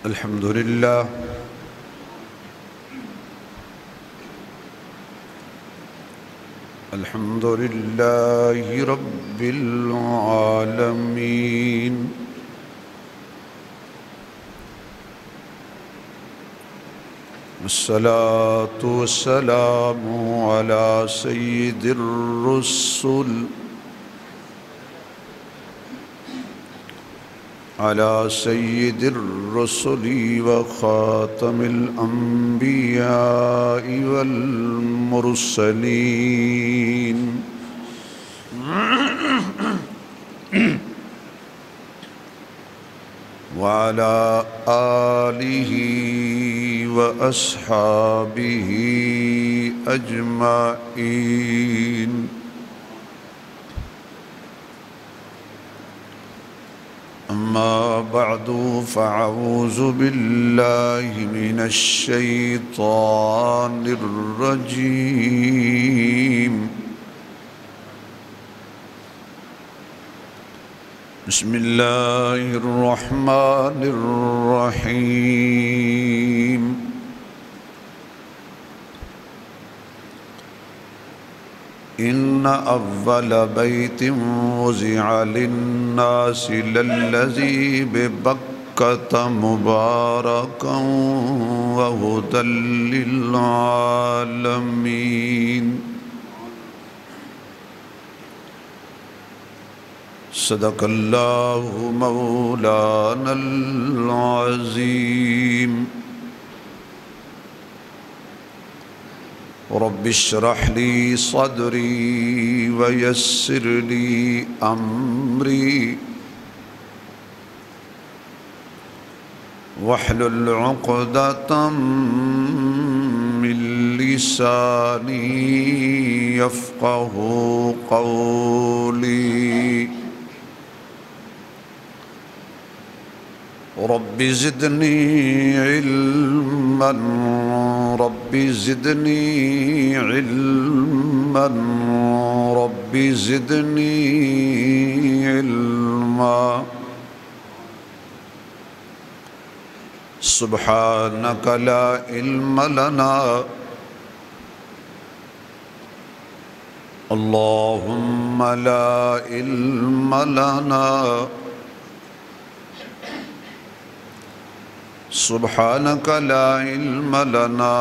الحمد لله الحمد لله رب العالمين والصلاة والسلام على سيد الرسل وخاتم الأنبياء والمرسلين وعلى آله وأصحابه أجمعين. أما بعد فأعوذ بالله من الشيطان الرجيم. بسم الله الرحمن الرحيم. إن أول بيت وضع للناس للذي ببكة مباركا وهدى للعالمين. صدق الله مولانا العظيم. رب اشرح لي صدري ويسر لي أمري واحلل عقدة من لساني يفقه قولي. رب زدني علما رب زدني علما رب زدني علما. سبحانك لا علم لنا اللهم لا علم لنا سبحانك لا علم لنا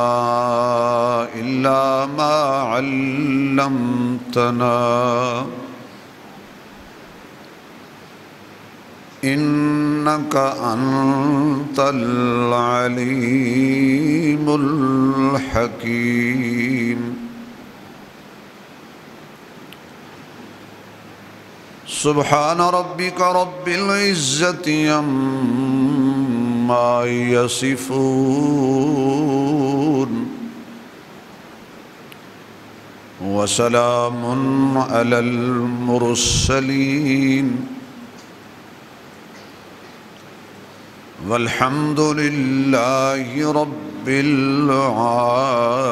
إلا ما علمتنا إنك أنت العليم الحكيم. سبحان ربك رب العزة عما يصفون وسلام على المرسلين والحمد لله رب العالمين.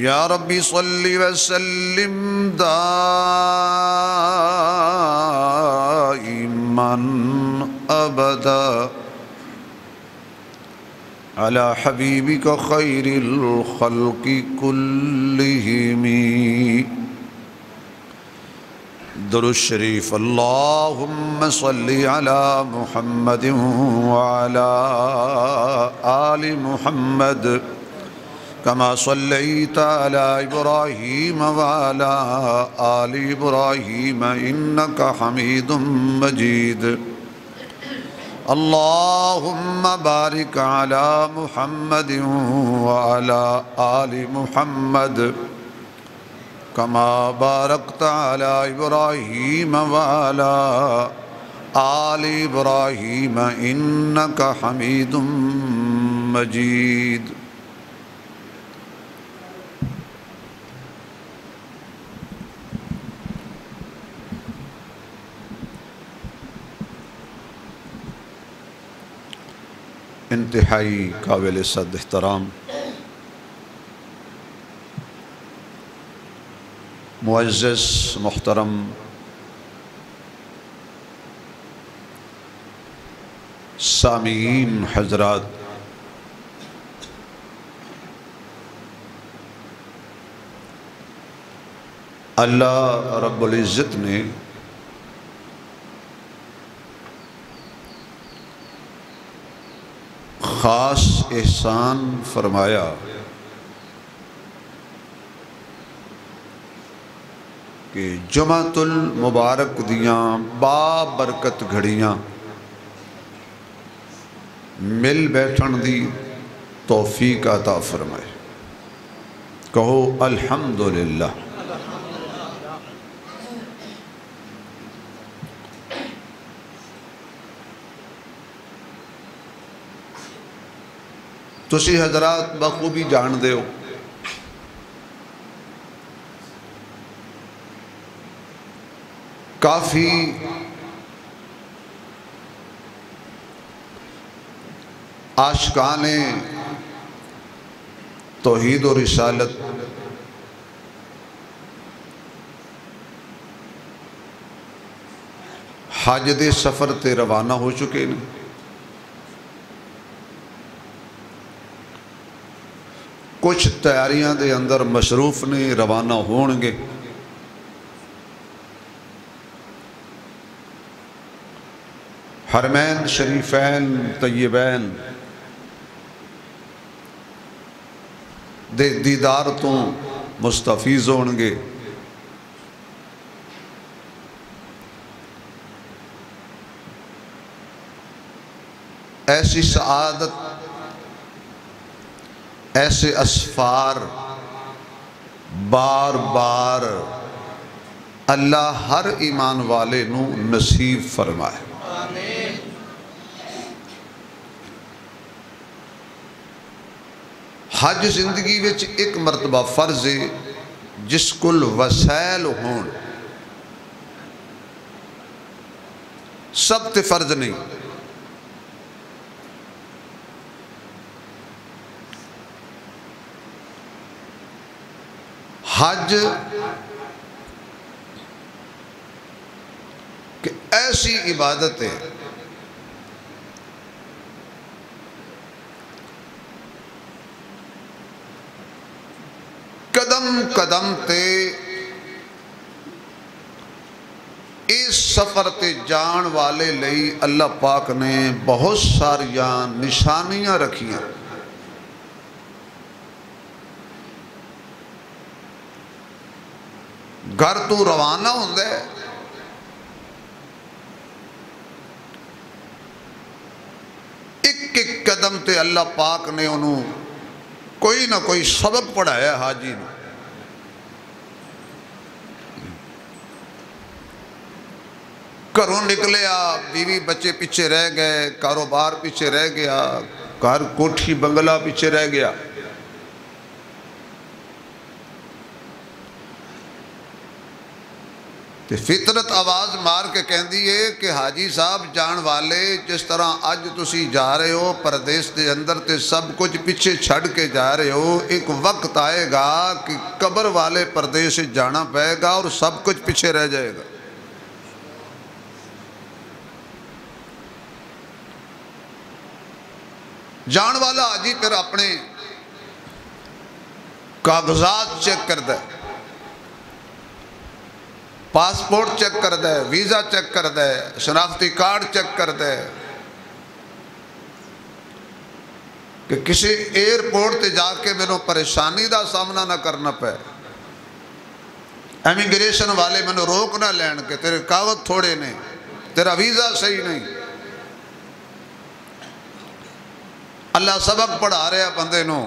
یا ربی صلی وسلم دائما ابدا على حبیبک خیر الخلق كلهم. درود شریف. اللهم صل على محمد وعلى آل محمد كما صليت على إبراهيم وعلى آل إبراهيم إنك حميد مجيد. اللهم بارك على محمد وعلى آل محمد كما باركت على إبراهيم وعلى آل إبراهيم إنك حميد مجيد. انتہائی قابل صد احترام معزز محترم سامعین حضرات، اللہ رب العزت نے خاص احسان فرمایا کہ جمعۃ المبارک دیاں بابرکت گھڑیاں مل بیٹھن دی توفیق عطا فرمائے۔ کہو الحمدللہ۔ تسی حضرات بخوبی جان دے ہو کافی عاشقان توحید و رسالت حج دے سفر تے روانہ ہو چکے ہیں۔ کچھ تیاریاں دے اندر مصروف نے، روانہ ہون گے۔ حرمین شریفین طیبین دے دیدار تو مستفیض ہون گے۔ ایسی سعادت، ایسے اسفار بار بار اللہ ہر ایمان والے نو نصیب فرمائے۔ حج زندگی وچ ایک مرتبہ فرض ہے جس کل وسائل ہون، سب تے فرض نہیں۔ حج کہ ایسی عبادت ہے قدم قدم تے اس سفر تے جان والے لئی اللہ پاک نے بہت ساریاں نشانیاں رکھیاں۔ گھر تو روانہ ہوندے ایک ایک قدم تے اللہ پاک نے انہوں کوئی نہ کوئی سبق پڑھایا حاجی نے۔ گھروں نکلے بیوی بچے پیچھے رہ گئے، کاروبار پیچھے رہ گیا، گھر کوٹھی بنگلہ پیچھے رہ گیا۔ فطرت آواز مار کے کہندی ہے کہ حاجی صاحب جان والے جس طرح اج تسی جا رہے ہو پردیس دے اندر تے سب کچھ پیچھے چھڑ کے جا رہے ہو، ایک وقت آئے گا کہ قبر والے پردیس جانا پائے گا اور سب کچھ پیچھے رہ جائے گا۔ جان والا حاجی پھر اپنے کاغذات چیک کرتا ہے، پاسپورٹ چیک کر دے، ویزا چیک کر دے، شناختی کارڈ چیک کر دے کہ کسی ایئرپورٹ تے جا کے میں پریشانی دا سامنا نہ کرنا پائے، امیگریشن والے میں روک نہ لین کے تیرے کاغذ تھوڑے نہیں، تیرا ویزا صحیح نہیں۔ اللہ سبق پڑھا رہے بندے نو،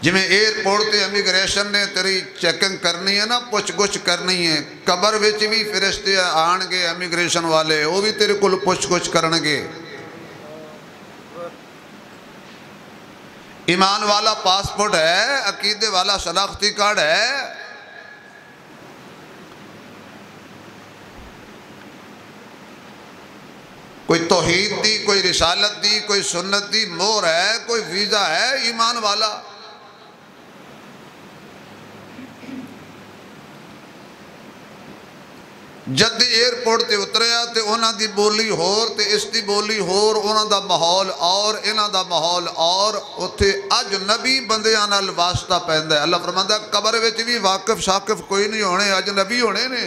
جی میں ایئرپورٹ تے امیگریشن نے تیری چیکنگ کرنی ہے نا، پوچھ گچھ کرنی ہے، قبر وچ بھی فرشتے آن گے امیگریشن والے، وہ بھی تیرے کل پوچھ گچھ کرنگے۔ ایمان والا پاسپورٹ ہے، عقیدے والا شناختی کارڈ ہے، کوئی توحید دی، کوئی رسالت دی، کوئی سنت دی مور ہے، کوئی ویزا ہے، ایمان والا۔ جد ایئرپورٹ تے اتریا تے انہاں دی بولی ہور تے اس دی بولی ہور، انہاں دا ماحول اور انہاں دا ماحول اور، اتھے اجنبی بندیاں نال واسطہ پیندا ہے۔ اللہ فرماندا ہے قبر وچ بھی واقف شاقف کوئی نہیں ہونے، اجنبی ہونے نے۔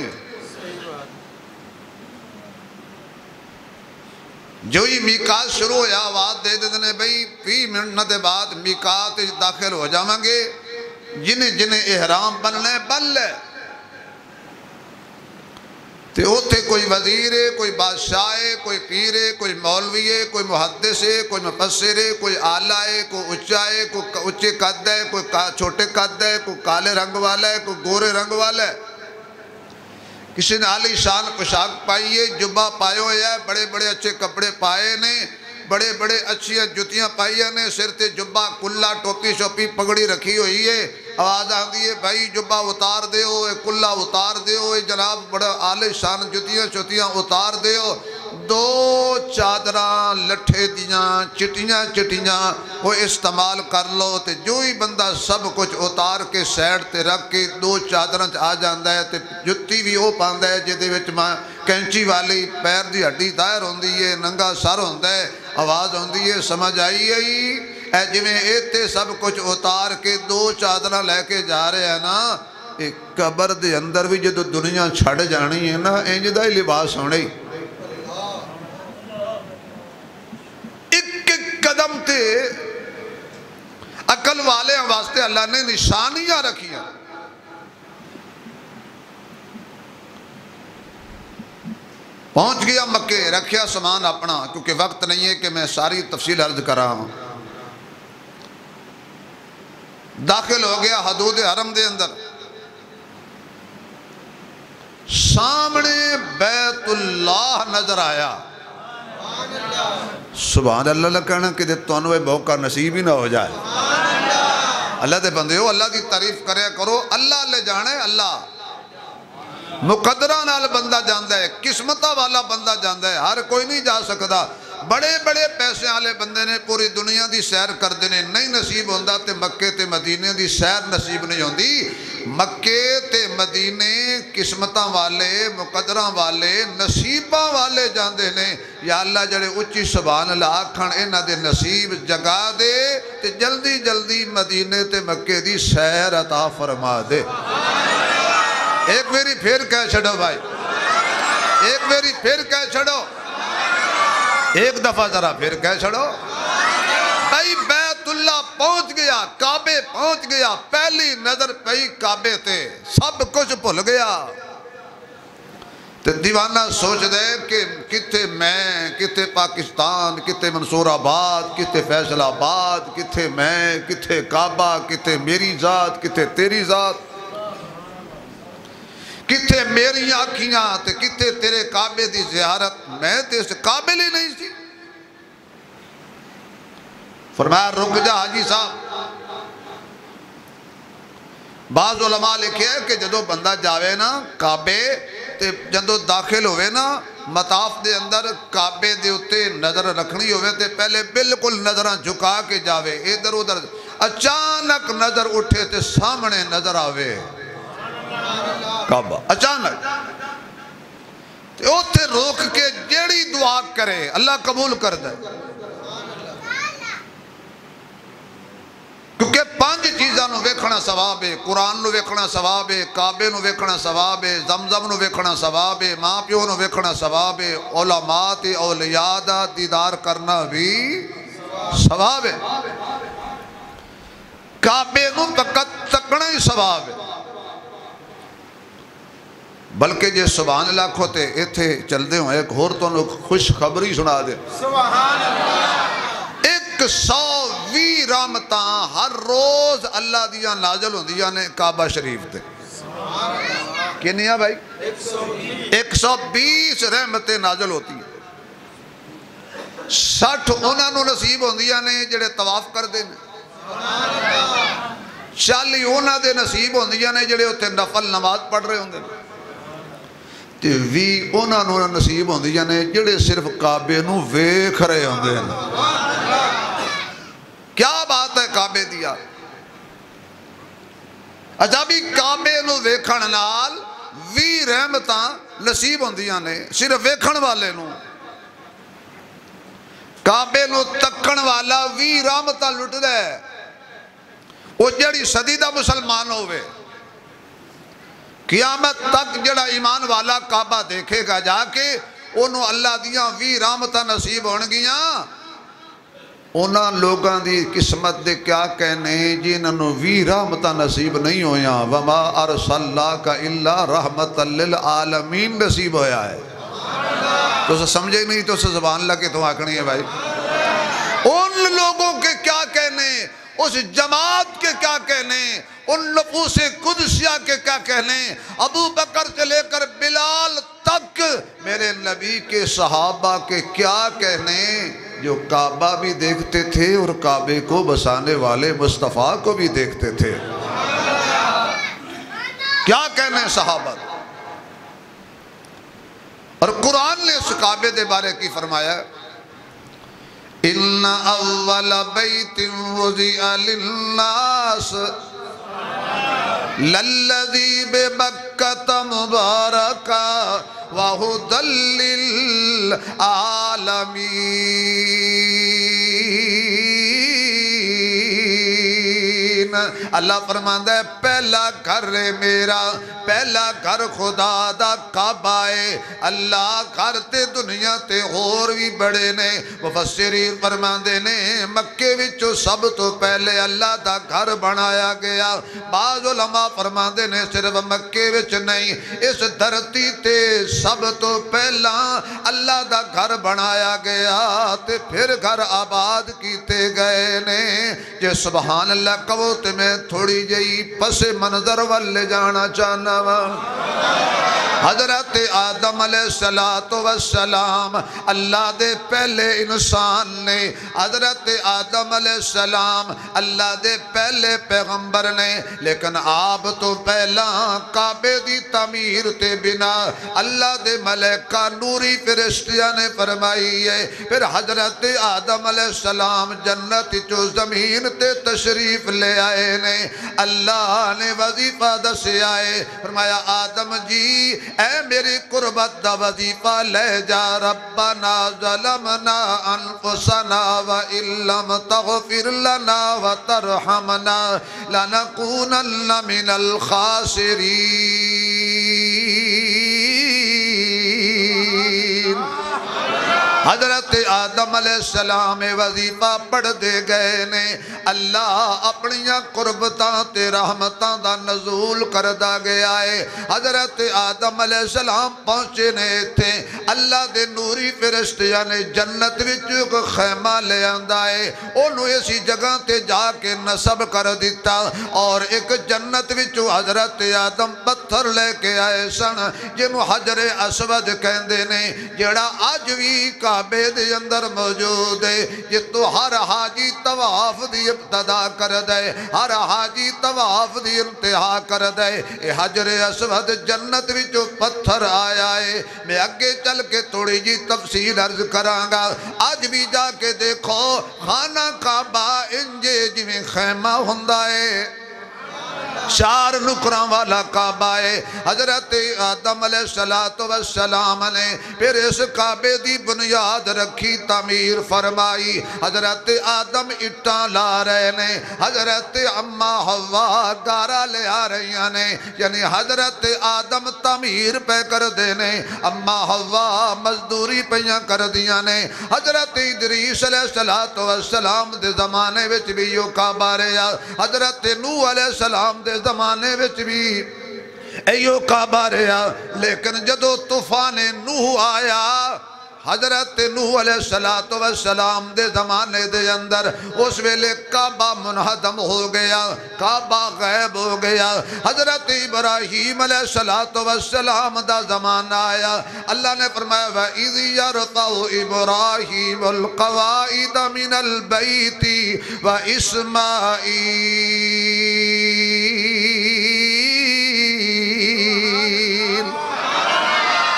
جو ہی میقات شروع ہویا آواز دے دینے بھئی 20 منٹ دے بعد میقات داخل ہو جاواں گے، جنہیں احرام بننے بن لے۔ تے اوتھے کوئی وزیر ہے، کوئی بادشاہ ہے، کوئی پیر ہے، کوئی مولوی ہے، کوئی محدث ہے، کوئی مفسر ہے، کوئی آلہ ہے، کوئی اچا ہے، کوئی اچے قد ہے، کوئی چھوٹے قد ہے، کوئی کالے رنگ والا ہے، کوئی گورے رنگ والا ہے۔ کسی نے عالی شان پوشاک پائی ہے، جبہ پائے ہوئے ہے، بڑے بڑے اچھے کپڑے پائے نے، بڑے بڑے اچھی جتیاں پائی نے، سر تے جبہ کلہ ٹوپی شوپی پگڑی رکھی ہوئی ہے۔ آواز آتی ہے بھائی جبہ اتار دیو، کلہ اتار دیو، جناب بڑا عالی شان جتیاں چتیاں اتار دیو۔ دو چادران لٹھے دیاں چٹیاں چٹیاں وہ استعمال کر لو، تے جو ہی بندہ سب کچھ اتار کے سیڈ تے رکھ کے دو چادران آ جاندہ ہے، تے جتی بھی وہ پاندہ ہے جدے وچ کینچی والی پیر دی ہڈی دائر ہوندی ہے، ننگا سر ہوندہ ہے۔ آواز ہوندی ہے سمجھ آئی اے جویں ایتے سب کچھ اتار کے دو چادرہ لے کے جا رہے ہیں نا، ایک قبر دے اندر بھی جدو دنیا چھڑ جانی ہے نا، انجدہ ہی لباس ہونے۔ ایک قدم تے عقل والے واسطے اللہ نے نشانیاں رکھیاں۔ پہنچ گیا مکے، رکھیا سامان اپنا، کیونکہ وقت نہیں ہے کہ میں ساری تفصیل عرض کر رہا ہوں۔ داخل ہو گیا حدود حرم دے اندر، سامنے بیت اللہ نظر آیا۔ سبحان اللہ کہنا کہ تونوے موقع نصیب ہی نہ ہو جائے۔ اللہ دے بندے ہو، اللہ کی تعریف کرے کرو، اللہ لے جانے اللہ مقدرہ نال بندہ جاندہ ہے، قسمتہ والا بندہ جاندہ ہے، ہر کوئی نہیں جا سکتا۔ بڑے بڑے پیسے آلے بندے نے پوری دنیا دی سیر کر دینے نہیں نصیب ہوندہ، تے مکے تے مدینے دی سیر نصیب نہیں ہوندی۔ مکے تے مدینے قسمتہ والے مقدرہ والے نصیبہ والے جاندے نے۔ یا اللہ جڑے اچھی سبحان اللہ آکھن انہ دے نصیب جگا دے، تے جلدی جلدی مدینے تے مکے دی سیر عطا فرما دے۔ ایک میری پھر کہہ چھڑو بھائی، ایک میری پھر کہہ چھڑو، ایک دفعہ ذرا پھر کہہ چھڑو۔ بھائی بیت اللہ پہنچ گیا، کعبے پہنچ گیا، پہلی نظر پہی کعبے تے سب کچھ بھول گیا۔ تے دیوانہ سوچ دے کہ کتے میں، کتے پاکستان، کتے منصور آباد، کتے فیصل آباد، کتے میں، کتے کعبہ، کتے میری ذات، کتے تیری ذات، کتے میری آنکھیاں تے کتے تیرے کعبے دی زیارت، میں تے اس قابل ہی نہیں سی۔ فرمایا رک جا حاجی صاحب۔ بعض علماء لکھے ہیں کہ جدو بندہ جاوے نا کعبے تے جدو داخل ہوئے نا مطاف دے اندر کعبے دے اتے نظر رکھنی ہوئے تے پہلے بالکل نظران جھکا کے جاوے، ادھر ادھر اچانک نظر اٹھے تے سامنے نظر آوے کعبہ اچانک، تے اوتھے روک کے جیڑی دعا کرے اللہ قبول کر دے۔ کیونکہ 5 چیزاں نو ویکھنا ثواب ہے، قرآن نو ویکھنا ثواب ہے، کعبے نو ویکھنا ثواب ہے، زمزم نو ویکھنا ثواب ہے، ماں پیو نو ویکھنا ثواب ہے، علماء تے اولیاء دا دیدار کرنا بھی ثواب ہے، کعبے نو فقط تکنا ہی ثواب ہے۔ بلکہ جے سبحان اللہ کھوتے ایتھے چل دے ہوں ایک اور تو انہوں خوش خبری سنا دے۔ سبحان اللہ 120 رحمتاں ہر روز اللہ دیاں نازل ہوں دیاں نے کعبہ شریف دے۔ کنی ہے بھائی 120 رحمتیں نازل ہوتی ہیں، 60 انہوں نے نصیب ہوں دیاں نے جڑے طواف کر دے 40 انہوں دے نصیب ہوں دیاں نے جڑے ہوتے نفل نماز پڑھ رہے ہوں دے، 20 انہوں نے نصیب ہوں دیاں نے جڑے صرف کعبے نو ویکھ رہے ہوں دے۔ کیا بات ہے کعبے دیا؟ اچھا بھی کعبے نو ویکھن نال بھی رحمتاں نصیب ہوندیاں نے صرف ویکھن والے نوں کعبے نو تکن والا بھی رحمتاں لٹدا ہے وہ جڑی صدی دا مسلمان ہوئے قیامت تک جڑا ایمان والا کعبہ دیکھے گا جا کے انہوں اللہ دیاں بھی رحمتاں نصیب ہونگیاں انہاں لوگاں دی قسمت دے کیا کہنے جنہوں بھی رحمتاں نصیب نہیں ہویاں وما ارسلناک الا رحمتا للعالمین نصیب ہویا ہے تو سے سمجھے نہیں تو سے زبان لگے تو آکھنی ہے بھائی ان لوگوں کے کیا کہنے اس جماعت کے کیا کہنے ان نفوس قدسیہ کے کیا کہنے ابو بکر سے لے کر بلال تک میرے نبی کے صحابہ کے کیا کہنے جو کعبہ بھی دیکھتے تھے اور کعبے کو بسانے والے مصطفیٰ کو بھی دیکھتے تھے کیا کہنے صحابہ اور قرآن نے اس کعبے دے بارے کی فرمایا ان اول بیت وضع للناس للذی بمکۃ مبارکہ وہدی للعالمین اللہ فرماندہ ہے پہلا گھر میرا پہلا گھر خدا دا کعبہ ہے اللہ گھر تے دنیا تے اور بھی بڑے نے مفسرین فرماندے نے مکے وچوں سب تو پہلے اللہ دا گھر بنایا گیا بعض علماء فرماندے نے صرف مکے وچ نہیں اس دھرتی تے سب تو پہلا اللہ دا گھر بنایا گیا تے پھر گھر آباد کیتے گئے نے جے سبحان اللہ کہو تے میں تھوڑی جئی پس منظر والے جانا چاہنا حضرت آدم علیہ السلام اللہ دے پہلے انسان نے حضرت آدم علیہ السلام اللہ دے پہلے پیغمبر نے لیکن آپ تو پہلا کعبے دی تعمیر تے بنا اللہ دے ملائکہ نوری فرشتیاں نے فرمائی ہے پھر حضرت آدم علیہ السلام جنت جو زمین تے تشریف لے آئے نے اللہ نے وظیفہ دسے آئے فرمایا آدم جی اے میری قربت دا وظیفہ لے جا ربنا ظلمنا انفسنا وَإِن لَّمْ تَغْفِرْ لَنَا وَتَرْحَمْنَا لَنَكُونَنَّ مِنَ الْخَاسِرِينَ حضرت آدم علیہ السلام وظیفہ پڑھ دے گئے نے اللہ اپنیاں قربتاں تے رحمتاں دا نزول کردہ گیا ہے حضرت آدم علیہ السلام پہنچے نے تھے اللہ دے نوری فرشتیاں نے جنت وچوں کو خیمہ لے آندہ ہے انہوں اسی جگہ تے جا کے نصب کر دیتا اور ایک جنت وچوں حضرت آدم پتھر لے کے آئے سن جنہوں حجر اسود کہندے نے جڑا آج بھی کعبے دے اندر موجود ہے یہ تو ہر حاجی طواف دی ابتدا کر دے ہر حاجی طواف دی انتہا کر دے اے حجر اسود جنت وچوں پتھر آیا ہے میں آگے چل کے تھوڑی جی تفصیل عرض کرانگا آج بھی جا کے دیکھو خانہ کعبہ انجے جی میں خیمہ ہندہ ہے چار نکران والا کعبہ ہے حضرت آدم علیہ السلام نے پھر اس کعبے دی بنیاد رکھی تعمیر فرمائی حضرت آدم اٹھاں لا رہے نے حضرت اما حوا گارا لے آ رہی نے یعنی حضرت آدم تعمیر پہ کر دینے اما حوا مزدوری پیاں کر دیا نے حضرت ادریس علیہ السلام دے زمانے وچ بھی یو کعبہ رہا حضرت نوح علیہ السلام دے زمانے وچ بھی ایو کعبہ رہا لیکن جدو طوفان نوح آیا حضرت نوح علیہ السلام دے زمانے دے اندر اس ویلے کعبہ منہدم ہو گیا کعبہ غائب ہو گیا حضرت ابراہیم علیہ السلام دا زمانہ آیا اللہ نے فرمایا وَإِذْ يَرْفَعُ إِبْرَاهِيمُ الْقَوَائِدَ مِنَ الْبَيْتِ وَإِسْمَاعِيلُ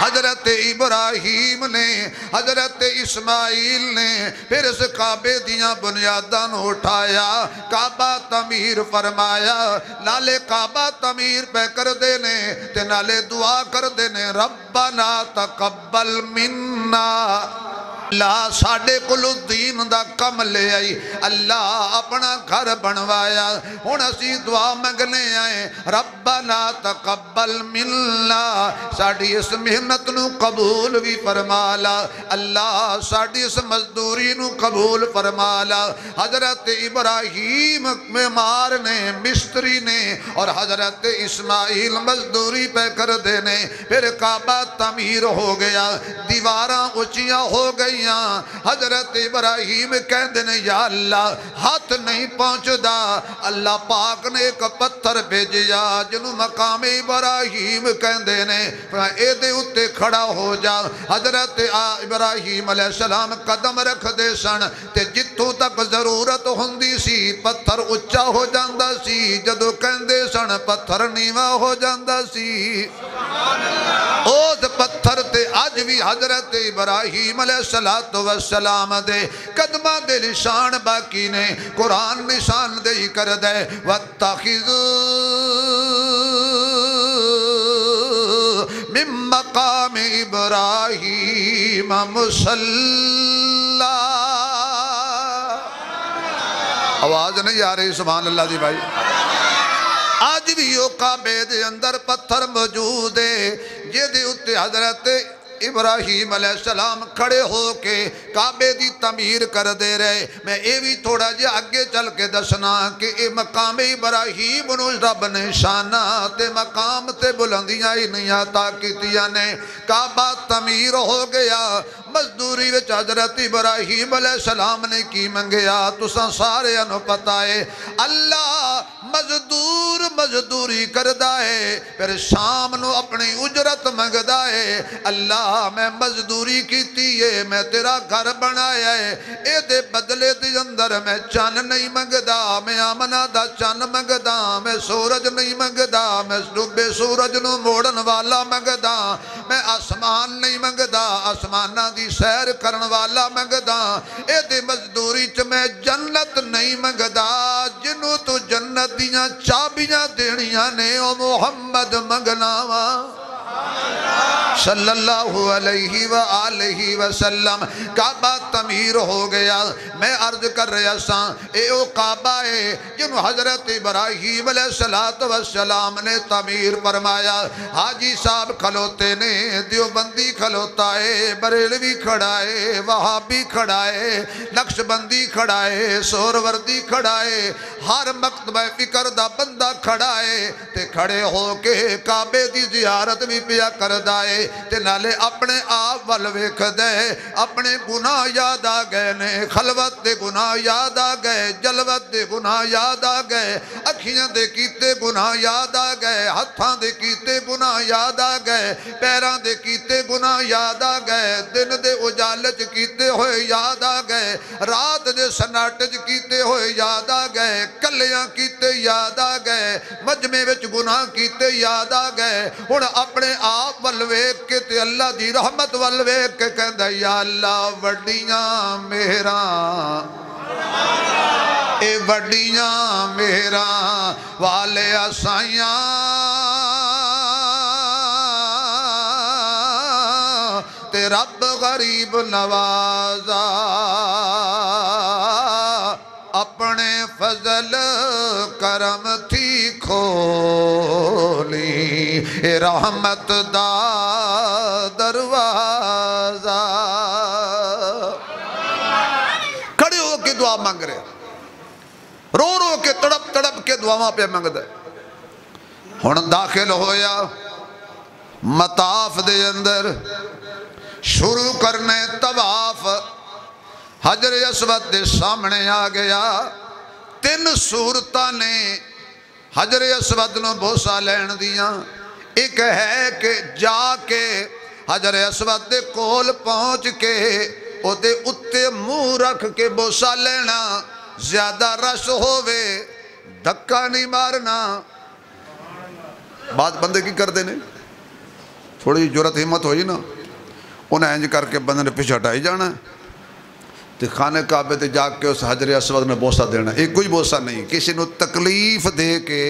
حضرت ابراہیم نے حضرت اسماعیل نے پھر اس کعبے دیاں بنیاداں نو اٹھایا کعبہ تعمیر فرمایا نالے کعبہ تعمیر پہ کر دینے تے نالے دعا کر دینے ربنا تقبل منا اللہ ساڑھے کلو دین دا کم لے آئی اللہ اپنا گھر بنوایا ہون اسی دعا مگنے آئے ربنا تقبل منا ساڑھی اس محنت نو قبول بھی فرمالا اللہ ساڑھی اس مزدوری نو قبول فرمالا حضرت ابراہیم معمار نے مستری نے اور حضرت اسماعیل مزدوری پہ کر دینے پھر کعبہ تعمیر ہو گیا دیواراں اونچیاں ہو گئی حضرت ابراہیم کہندے نے یا اللہ ہاتھ نہیں پہنچ دا اللہ پاک نے ایک پتھر بھیجیا جنہوں مقام ابراہیم کہندے نے اے دے اتے کھڑا ہو جا حضرت ابراہیم علیہ السلام قدم رکھ دے سن تے جتوں تک ضرورت ہوندی سی پتھر اچھا ہو جاندہ سی جدو کہندے سن پتھر نیواں ہو جاندہ سی اوز پتھر تے آج بھی حضرت ابراہیم علیہ السلام دے قدمہ دے نشان باقی نے قرآن نشان دے ہی کر دے وَاتَّخِذُوا مِن مَقَامِ ابراہیم مُصَلَّى آواز نہیں آ رہی سبحان اللہ دی بھائی آج بھی وہ کعبے دے اندر پتھر موجود ہے یہ دے اتے حضرت ابراہیم علیہ السلام کھڑے ہو کے کعبے دی تعمیر کر دے رہے میں اے بھی تھوڑا جی آگے چل کے دسنا کہ اے مقام ابراہیم نو رب نے شانہ تے مقام تے بلندیاں ہی نہیں آتا کیتیاں نے کعبہ تعمیر ہو گیا مزدوری وچ حضرت ابراہیم علیہ السلام نے کی منگیا تساں سارے انہوں پتا ہے اللہ مزدوری کردہ ہے پھر شام نو اپنی اجرت منگدہ ہے اللہ میں مزدوری کیتی ہے میں تیرا گھر بنایا ہے اے دے بدلے دے اندر میں چان نہیں منگدہ میں آمنہ دا چان منگدہ میں سورج نہیں منگدہ میں ڈوبے سورج نو موڑن والا منگدہ میں آسمان نہیں منگدہ آسمانہ دی سیر کرن والا منگدہ اے دے مزدوری چ میں جنت نہیں منگدہ جنوں تو جنت دیاں چابیاں دینیاں نے او محمد منگناوا صلی اللہ علیہ وآلہ وسلم کعبہ تعمیر ہو گیا میں عرض کر رہا ساں اے او کعبہ ہے جنہوں حضرت ابراہیم علیہ السلام نے تعمیر فرمایا حاجی صاحب کھلوتے نے دیوبندی کھلوتا ہے بریلوی کھڑا ہے وہابی کھڑا ہے نقش بندی کھڑا ہے سوروردی کھڑا ہے ہر مکتبہ فکر دا بندہ کھڑا ہے تے کھڑے ہو کے کعبے دی زیارت بھی پیا کردہ ہے تے نالے اپنے آپ والویکھ دے اپنے گناہ یاد آ گئے نے خلوت دے گناہ یاد آ گئے جلوت دے گناہ یاد آ گئے اکھیاں دے کیتے گناہ یاد آ گئے ہتھاں دے کیتے گناہ یاد آ گئے پیران دے کیتے گناہ یاد آ گئے دن دے اجالج کیتے ہوئے یاد آ گئے رات دے سناٹج کیتے ہوئے یاد آ گئے کلیاں کیتے یاد آ گئے مجمع وچ گناہ کیتے یاد آ گئے ہن اپنے آپ والویک کے تے اللہ دی رحمت والویک کے کہندہ یا اللہ وڈیاں میران اے وڈیاں میران والے آسائیاں تے رب غریب نوازا اپنے فضل کرم تھی کھولی اے رحمت دا دروازہ کھڑے ہو کے دعا مانگ رہے رو رو کے تڑپ تڑپ کے دعاواں پہ مانگ دے ہن داخل ہویا مطاف دے اندر شروع کرنے طواف حجر اسود دے سامنے آ گیا تین صورتاں نے حجر اسود نو بوسا لین دیاں ایک ہے کہ جا کے حجر اسود دے کول پہنچ کے او دے اتے منہ رکھ کے بوسا لینا زیادہ رش ہووے دھکا نہیں مارنا بات بندے کی کر دینے تھوڑی جرت ہمت ہوئی نا، انہیں انج کر کے بندے نے پیچھے ہٹائی جانا تے خانے کعبے تے جا کے اس حجر اسود نے بوسہ دینا. ایک کوئی بوسہ نہیں، کسی نے تکلیف دے کے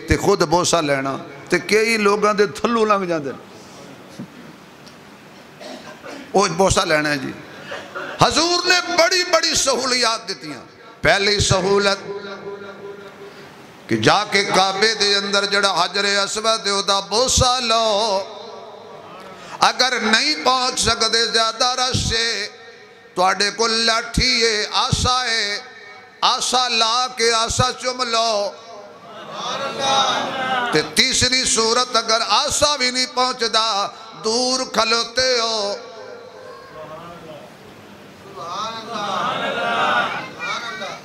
تے خود بوسہ لینا تے کئی لوگاں دے تھلو لنگ جاندے وہ بوسہ لینا ہے جی. حضور نے بڑی بڑی سہولیات دیتی ہیں. پہلی سہولت کہ جا کے کعبے دے اندر جڑا حجر اسود ہے دا بوسہ لو. اگر نہیں پہنچ سکتے زیادہ رش سے توڑے کو لاٹھی ہے، آسا ہے، آسا لا کے آسا چم لو. تے تیسری صورت اگر آسا بھی نہیں پہنچدا دور کھلوتے ہو.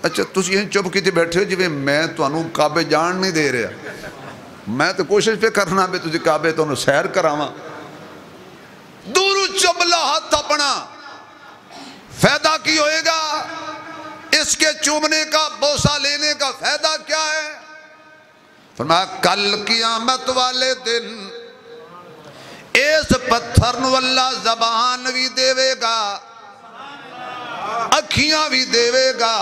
اچھا تُس یہیں چپ کی تھی بیٹھے ہو جی میں تو انہوں کعبے جان نہیں دے رہا، میں تو کوشش پہ کرنا بھی تجھے کعبے تو انہوں سیر کراما. دورو چبلا ہاتھ اپنا فائدہ کی ہوئے گا؟ اس کے چومنے کا بوسہ لینے کا فائدہ کیا ہے؟ فرمایا کل قیامت والے دن اس پتھر نو اللہ زبان بھی دے گا، اکھیاں بھی دے گا.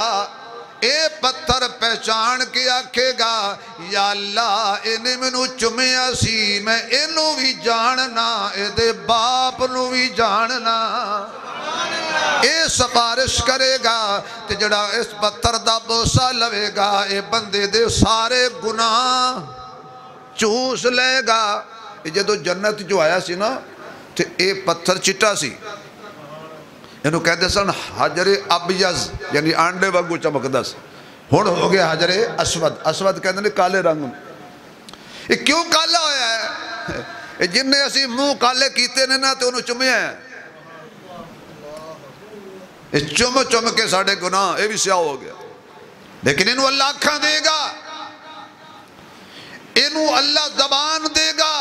اے پتھر پہچان کے آکھے گا یا اللہ انہیں منو چمیا سی، میں انہوں بھی جاننا، اے دے باپ نو بھی جاننا. اے سفارش کرے گا تے جڑا اس پتھر دا بوسہ لوے گا اے بندے دے سارے گناہ چوس لے گا. جدو جنت جو آیا سی نا تے اے پتھر چٹا سی، انہوں کہتے سن حجر ابیض یعنی آنڈے وگو چمکدس. ہون ہو گیا حجر اسود. اسود کہتے ہیں کالے رنگ. یہ کیوں کالا ہویا ہے؟ جن نے اسی منہ کالے کیتے نے نا تو انہوں چمے ہیں. چم چم کے ساڑھے گناہ یہ بھی سیاہ ہو گیا. لیکن انہوں اللہ اکھاں دے گا، انہوں اللہ زبان دے گا،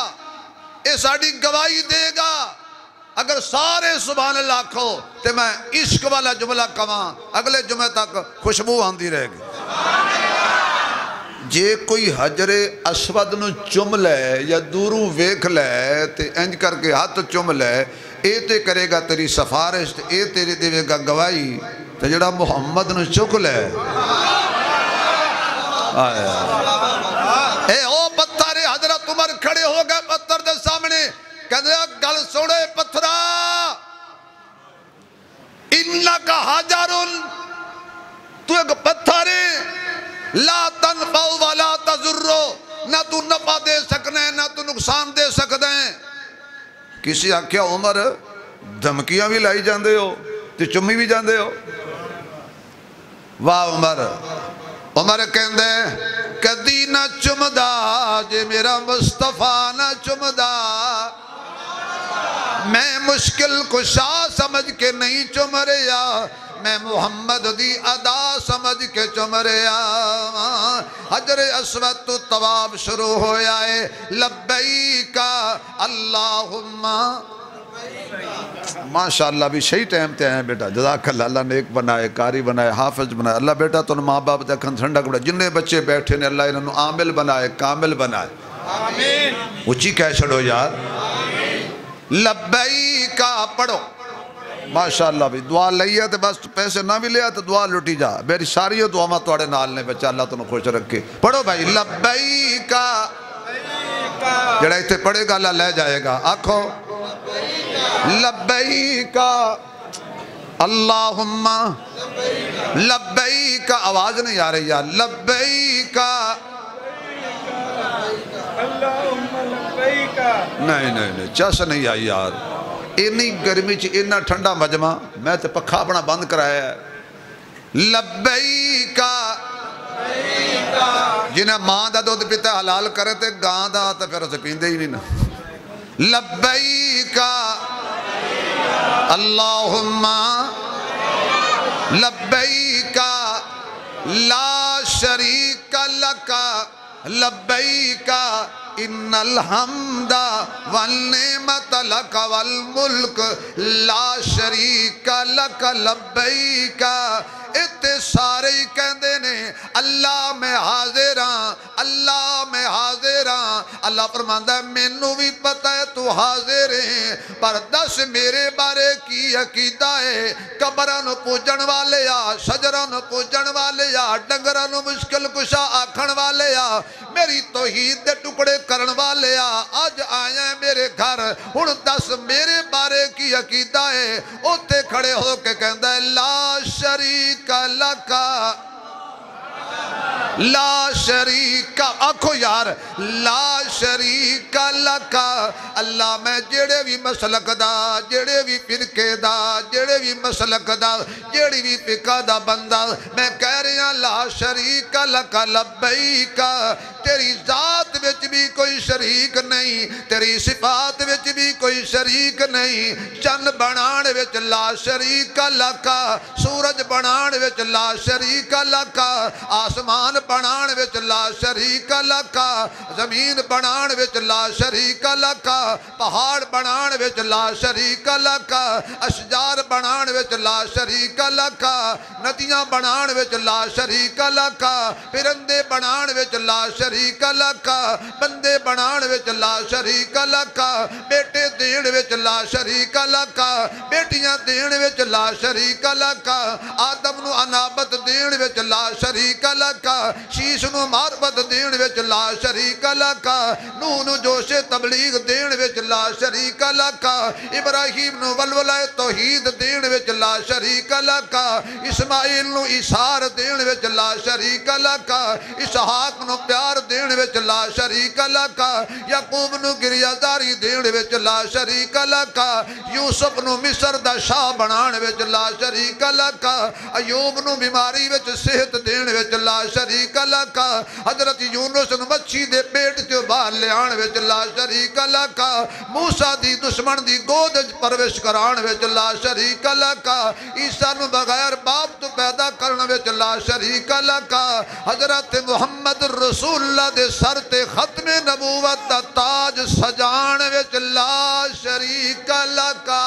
یہ ساڑھی گواہی دے گا. اگر سارے سبحان اللہ کھو تو میں عشق والا جملہ کہاں اگلے جمعہ تک خوشبو آندھی رہے گی. جے کوئی حجر اسود نو چم لے یا دوروں ویکھ لے تے انج کر کے ہاتھ چم لے، اے تے کرے گا تیری سفارش، اے تیرے دے گا گواہی. تے جڑا محمد نو چک لے اے او پتھر حضرت عمر کھڑے ہو گئے پتھر دے سامنے کہتے ہیں گل سوڑے پتھرا انکا حجرن، تو ایک پتھر لا تنفع ولا تضرو، نہ تو نفع دے سکنے نہ تو نقصان دے سکتے ہیں. کسی آکھیا عمر دھمکیاں بھی لائی جاندے ہو تے چمی بھی جاندے ہو. واہ عمر. عمر کہندے کدی نہ چمدا جے میرا مصطفیٰ نہ چمدا، میں مشکل کشا سمجھ کے نہیں چم رہا، میں محمد دی ادا سمجھ کے چم رہا. حجر اسود تو طواف شروع ہویا ہے. لبیکا اللہم. ماشاءاللہ بھی صحیح ٹائم تے ہیں بیٹا، جزاک اللہ. اللہ نیک بنائے، قاری بنائے، حافظ بنائے. اللہ بیٹا تو ماں باپ دے کھن ٹھنڈک بڑھائے. جنہیں بچے بیٹھے نے اللہ انہوں عامل بنائے، کامل بنائے. آمین. اچھی کہہ چھڑو یار. لبیکا پڑھو. ماشاءاللہ بھی دعا لئیے تو بس پیسے نہ بھی لیا تو دعا لٹی جا. میری ساری دعا میں توڑے نال نے بچہ اللہ تنہوں خوش رکھے. پڑھو بھائی لبیکا. جڑا ایتے پڑھے گا اللہ لے جائے گا. آکھو لبیکا اللہم لبیکا. آواز نہیں آ رہی یار. لبیکا نہیں چس نہیں آئی یار. اینی گرمی چی اینا ٹھنڈا مجمع میں تے پکھا اپنا بند کرایا ہے. لبیکا. جنہیں ماں دا دودھ پیتا حلال کرے تے گاں دا تا پھر اسے پیندے ہی نہیں نا. لبیکا اللہم لبیکا لا شریک لکا لبیکا ان الحمد والنعمت لک والملک لا شریک لک لبیک. اتے سارے ہی کہندے نے اللہ میں حاضر ہاں، اللہ میں حاضر ہاں۔ اللہ فرماندا ہے مینوں بھی پتہ ہے تو حاضر ہے، پر دس میرے بارے کی عقیدہ ہے؟ قبراں نو پوجن والے آ، شجراں نو پوجن والے آ، ڈنگراں نو مشکل کشا آکھن والے آ، میری توحید دے ٹکڑے کرن والے آ، اج آیا ہے میرے گھر، ہن دس میرے بارے کی عقیدہ ہے؟ اوتے کھڑے ہو کے کہندا ہے لا شریک لکا، لا شریک، آکھو یار لا شریک لکا۔ اللہ میں جڑے بھی مسلک دا، جڑے بھی فرقے دا، جڑے بھی مسلک دا، جڑی بھی فقہ دا بندہ، میں کہہ رہا ہوں لا شریک لکا لبیک، تیری ذات وچ بھی کوئی شریک نہیں، تیری صفات وچ بھی کوئی شریک نہیں، چند بنان وچ لا شریک لکا، سورج بنان وچ لا شریک لکا، آسمان بنان وچ لا شریک لکا، زمین بنان وچ لا شریک لکا، پہاڑ بنان وچ لا شریک لکا، اشجار بنان وچ لا شریک لکا، ندیاں بنان وچ لا شریک لکا، پرندے بنان وچ لا شریک لکا، بندے بنان وچ لا شریک لکا، بیٹے دین وچ لا شریک لکا، بیٹیاں دین وچ لا شریک لکا، آدم نو انابت دین وچ لا شریک لکا، شیش نو معرفت دین وچ لا شریک لکا، نوح نو جوش تبلیغ دین وچ لا شریک لکا، ابراہیم نو ولولہ توحید دین وچ لا شریک لکا، اسماعیل نو اشار دین وچ لا شریک لکا، اسحاق نو پیار دین وچ لا شریک لکا، یعقوب نو گریہداری دین وچ لا شریک لکا، یوسف نو مصر دا شاہ بنان وچ لا شریک لکا، ایوب نو بیماری وچ صحت دین وچ لا شریک لکا، حضرت یونس نو مچھی دے پیٹ تے باہر لیان وچ لا شریک لکا، موسیٰ دی دشمن دی گود پروش کران وچ لا شریک لکا، عیسیٰ نو بغیر باپ تو پیدا کرن وچ لا شریک لکا، حضرت محمد رسول اللہ دے سر تے ختم نبوت دا تاج سجان وچ لا شریک لکا،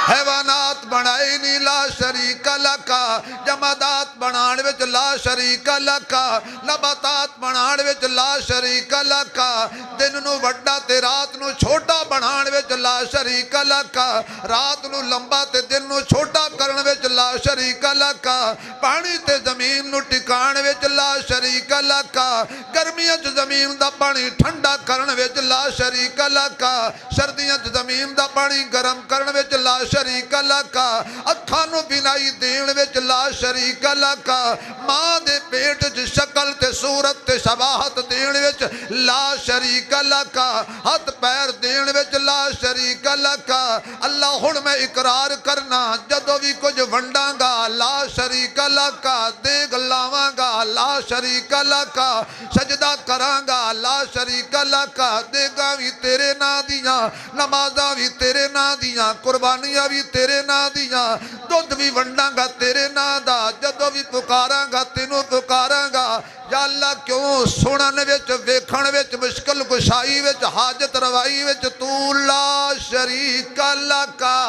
حیوانات بنائے نہیں لا شریک لکا، جمادات بنان وچ لا شریک لکا، نباتات بنان وچ لا شریک لکا، دن نو وڈا تے رات نو چھوٹا بنان وچ لا شریک لکا، رات نو لمبا تے دن نو چھوٹا کرن وچ لا شریک لکا، پانی تے زمین نو ٹکان وچ لا شریک لکا، گرمیاں چ زمین دا پانی ٹھنڈا کرن وچ لا شریک لکا، سردیاں چ زمین دا پانی گرم کرن وچ لا شریک لکا، اکھاں نو بینائی دین وچ لا شریک لکا، ماں دے پیٹ چ شکل تے صورت تے شباہت دین وچ لا شریک لکا، ہاتھ پیر دین وچ لا شریک لکا۔ اللہ ہن میں اقرار کرنا جدو بھی کچھ ونڈاں گا لا شریک لکا، دیگ لاواں گا لا شریک لکا، سجدہ کراں گا لا شریک لکا، دیگاں بھی تیرے نا دیاں، نمازاں بھی تیرے نا دیاں، قربانیاں بھی تیرے نا دیاں، دودھ بھی ونڈاں گا تیرے نا دا، جدو بھی پکاراں گا تینوں پکاراں گا، یا اللہ کیوں سنن وچ ویکھن وچ مشکل کشائی وچ حاجت روائی وچ تو لا شریک لکا۔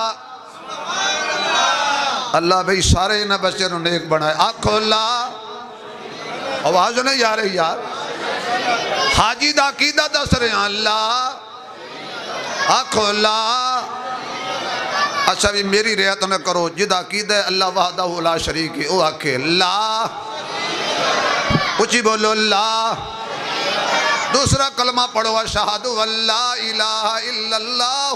اللہ بھئی سارے انہیں بچے نو نیک بنائے، آکھو لا، آواز نہیں آ رہی یار، حاجی دا عقیدہ دس رہے ہیں اللہ، آکھو لا۔ اچھا بھی میری رعایت نہ کرو، جدا عقیدہ ہے اللہ وحدہ لا شریک ہے، او آکھے لا، اچھی بولو لا۔ دوسرا کلمہ پڑھو اشہدو اللہ الہ الا اللہ،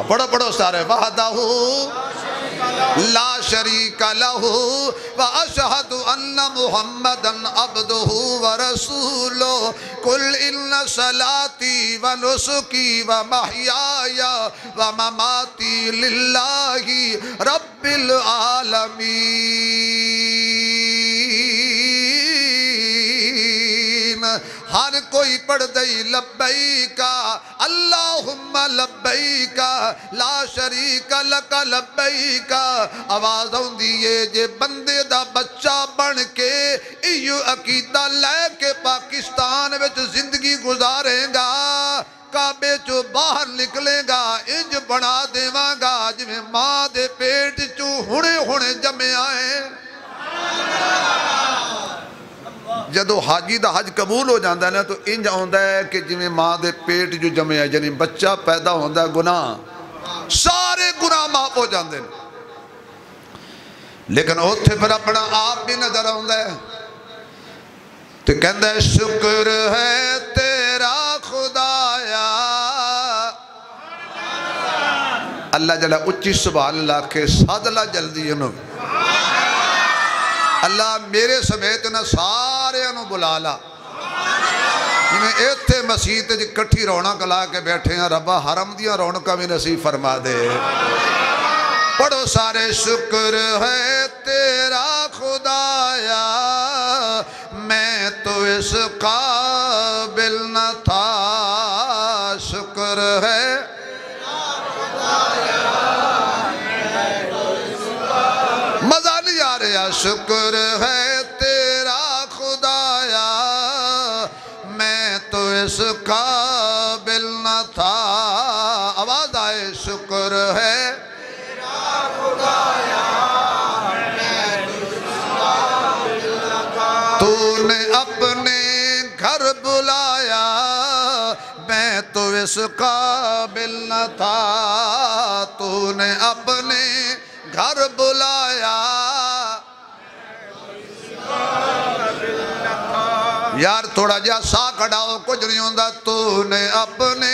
پڑھو پڑھو سارے، وحدہ لا شریک لہ واشہد ان محمدن عبدہ ورسولہ قل ان صلاتی ونسکی ومحیای ومماتی للہ رب العالمین۔ ہر کوئی پڑھ دئی لبیکا اللہم لبیکا لا شریک لک لبیکا، آواز ہوں دیئے جے بندے دا بچہ بن کے ایو عقیدہ لے کے پاکستان وچ زندگی گزاریں گا، کعبے چو باہر نکلے گا انج بنا دیواں گا جویں ماں دے پیٹ چو ہونے ہونے جمے آئے جدو حاجی دا حج قبول ہو جاندہ ہے نا تو انج آندہ ہے کہ جویں ماں دے پیٹ جو جمے آئے یعنی بچہ پیدا ہوندہ ہے گناہ سارے گناہ معاف ہو جاندے ہیں لیکن اوتھے پھر اپنا آپ بھی نظر آندہ ہے تو کہندہ ہے شکر ہے تیرا خدایا اللہ جلہ اچھی سبحان اللہ کے ساتھ اللہ جلدی انہوں اللہ میرے سمیت نہ سارے انہوں بلا لا جنہیں ایتھے مسیح تے کٹھی رونق لا کے بیٹھے ہیں ربا حرم دیا رونقہ بھی نصیب فرما دے پڑھو سارے شکر ہے تیرا خدایا میں تو اس قابل نہ تھا شکر ہے مزہ نہیں آ رہا شکر ہے تیرا خدایا میں تو اس قابل نہ تھا آواز آئے شکر ہے تیرا خدایا میں تو اس قابل نہ تھا تو نے اپنے گھر بلایا میں تو اس قابل نہ تھا تو نے اپنے گھر بلایا یار تھوڑا جا سا کھڑاؤ کچھ نہیں ہوندہ تو نے اپنے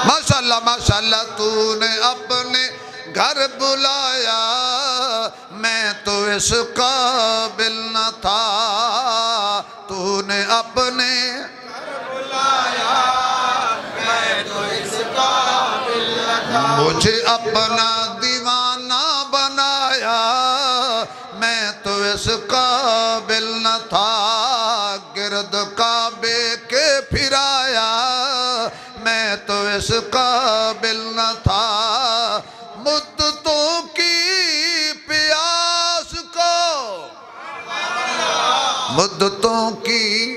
ماشاءاللہ تو نے اپنے گھر بلایا میں تو اس قابل نہ تھا تو نے اپنے گھر بلایا میں تو اس قابل نہ تھا مجھے اپنا دیوانہ بنایا میں تو اس قابل نہ تھا گرد کعبے کے پھرایا میں تو اس قابل نہ تھا مدتوں کی پیاس کو مدتوں کی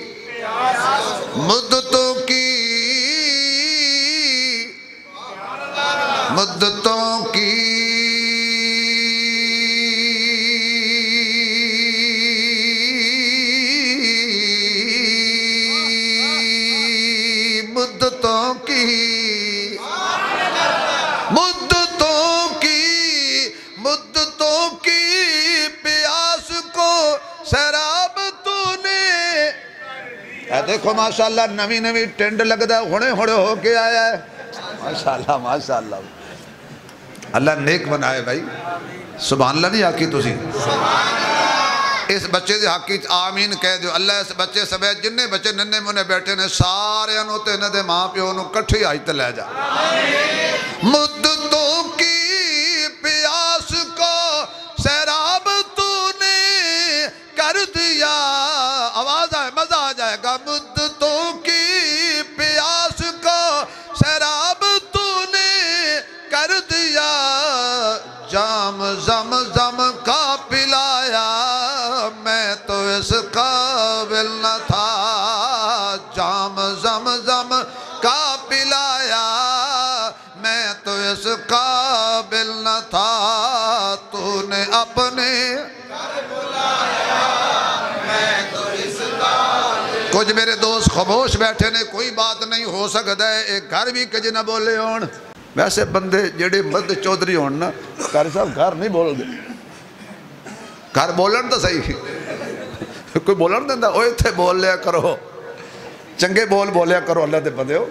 مدتوں کی مدتوں کی مدتوں کی مدتوں کی پیاس کو سیراب تو نے اے دیکھو ماشاءاللہ نوی نوی ٹینڈ لگ دا ہونے ہونے ہو کے آیا ہے ماشاءاللہ اللہ نیک بنائے بھائی سبحان اللہ نہیں آکی تسی اس بچے دے حقی آمین کہہ دیو اللہ اس بچے سبیت جننے بچے ننے منے بیٹھے نے سارے انہوں تے ندے ماں پہ انہوں کٹھی آئی تے لے جا مدتوں کی پیاس کو سیراب تو نے کر دیا آواز آئے مزہ آ جائے گا مدتوں کی پیاس کو سیراب تو نے کر دیا جام زم زم کا پلایا میں تو اس قابل نہ تھا جام زم زم کا پلایا میں تو اس قابل نہ تھا تو نے اپنے گھر بلایا میں تو اس قابل کچھ میرے دوست خاموش بیٹھے نے کوئی بات نہیں ہو سکتا ہے ایک گھر بھی کجھ نہ بولے ہون ویسے بندے جڑے مرد چودھری ہون نا کاری صاحب گھر نہیں بول دے گھر بولن تو صحیح کوئی بولن دیندہ اوہ تھے بول لیا کرو چنگے بول بولیا کرو اللہ دے بندے ہو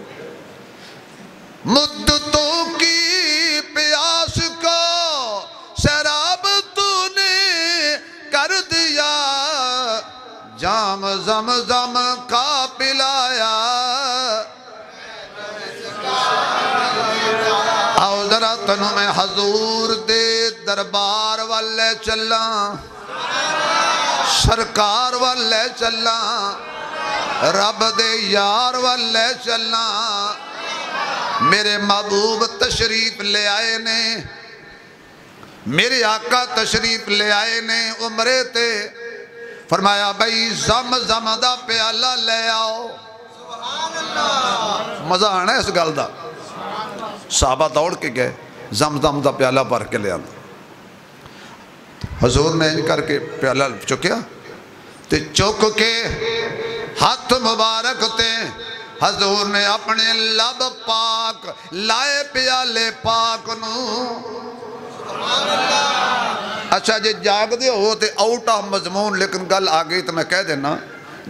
مدتوں کی پیاس کو سیراب تو نے کر دیا جام زم زم کا پلایا آؤ ذرا تنوں میں حضور دے دربار والے چلاں سرکار والے چلاں رب دے یار والے چلاں میرے محبوب تشریف لے آئے نے میرے آقا تشریف لے آئے نے عمرے تے فرمایا بھئی زمزم دا پیالہ لے آؤ. مزہ آنا ہے اس گل دا. صحابہ دوڑ کے گئے, زمزم دا پیالہ بھر کے لے آنا. حضور نے کر کے پیالہ چکیا تے چک کے ہاتھ مبارک تے حضور نے اپنے لب پاک لائے پیالے پاک نو. اچھا جی جاگ دے ہو تے آؤٹ آف مضمون, لیکن گل آ گئی تو میں کہہ دینا,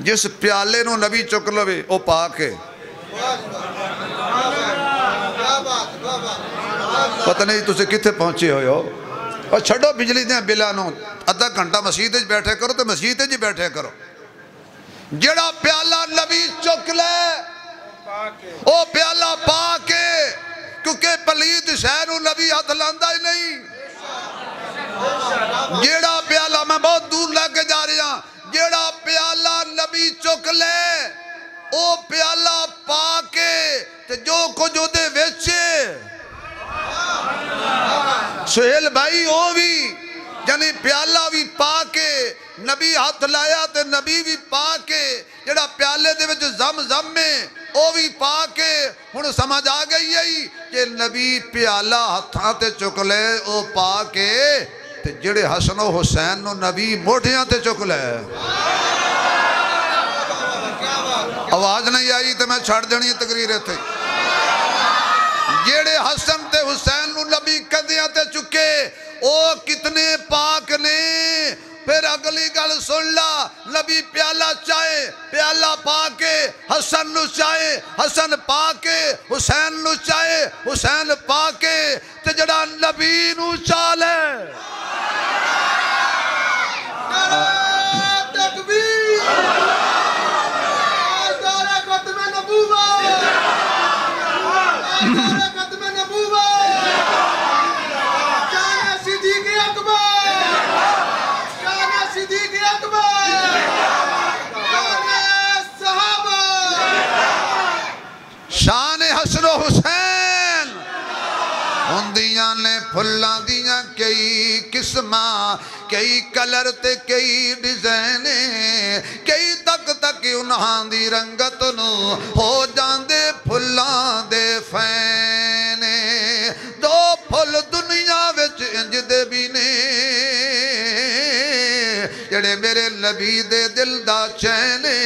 جس پیالے نو نبی چک لوے او پاک ہے. پتہ نہیں تُسے کتھے پہنچے ہوئے ہو. اور چھڑو بجلی دیں بلانوں, ادھا گھنٹہ مسجد جی بیٹھے کرو تو مسجد جی بیٹھے کرو. جڑا پیالہ نبی چک لے او پیالہ پاک ہے, کیونکہ پلید شہروں نبی ہاتھ لاندہ ہی نہیں. جڑا پیالہ, میں بہت دور لے کے جا رہی ہوں, جڑا پیالہ نبی چک لے او پیالہ پاک ہے. تے جو کچھ دے ویچے سہیل بھائی ہو بھی یعنی پیالہ بھی پاک ہے, نبی ہاتھ لایا تے نبی بھی پاک ہے. جڑا پیالے دے وچ زمزم میں او بھی پاک ہے. ہن سمجھ آ گئی ہے کہ نبی پیالہ ہتھاں تے چک لے او پاک ہے, تے جڑے حسن و حسین نو نبی موٹھیاں تے چک لے. آواز نہیں آئی تے میں چھڑ دینی تقریر تھے. جڑے حسن تے حسین نو نبی کندیاں تے چکے او کتنے پاک نے. پھر اگلی گل سن لا, نبی پیالہ چاہے پیالہ پاکے, حسن نو چاہے حسن پاکے, حسین نو چاہے حسین پاکے. تے جڑا نبی نو چالے تکبیر دارے ختم نبوت, دارے ختم نبوت, جانے صدیق اکبر, شان حسن و حسین. ہوندیاں نے پھلاں دیاں کئی قسماں, کئی کلر تے کئی ڈیزائنے, کئی تک تک انہاں دی رنگت نو ہو جاندے پھلاں دے فینے. دو پھل دنیا وچ انج دے بھی نے جڑے میرے نبی دے دل دا چینے.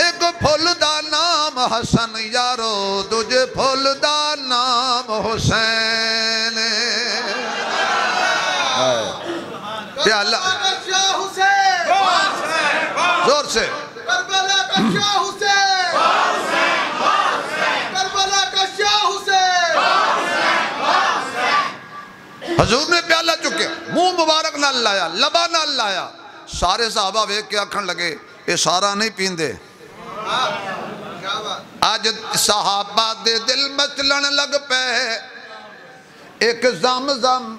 ایک پھل دا نام حسن یارو, دوجے پھل دا نام حسین. پیالہ زور سے کربلا کا شاہ حسین, کربلا کا شاہ حسین. حضور نے پیالہ چکے, منہ مبارک نہ لایا, لبا نہ لایا. سارے صحابہ ویک کے آکھن لگے یہ سارا نہیں پیندے. آج صحابہ دے دل مچلن لگ پہ, ایک زمزم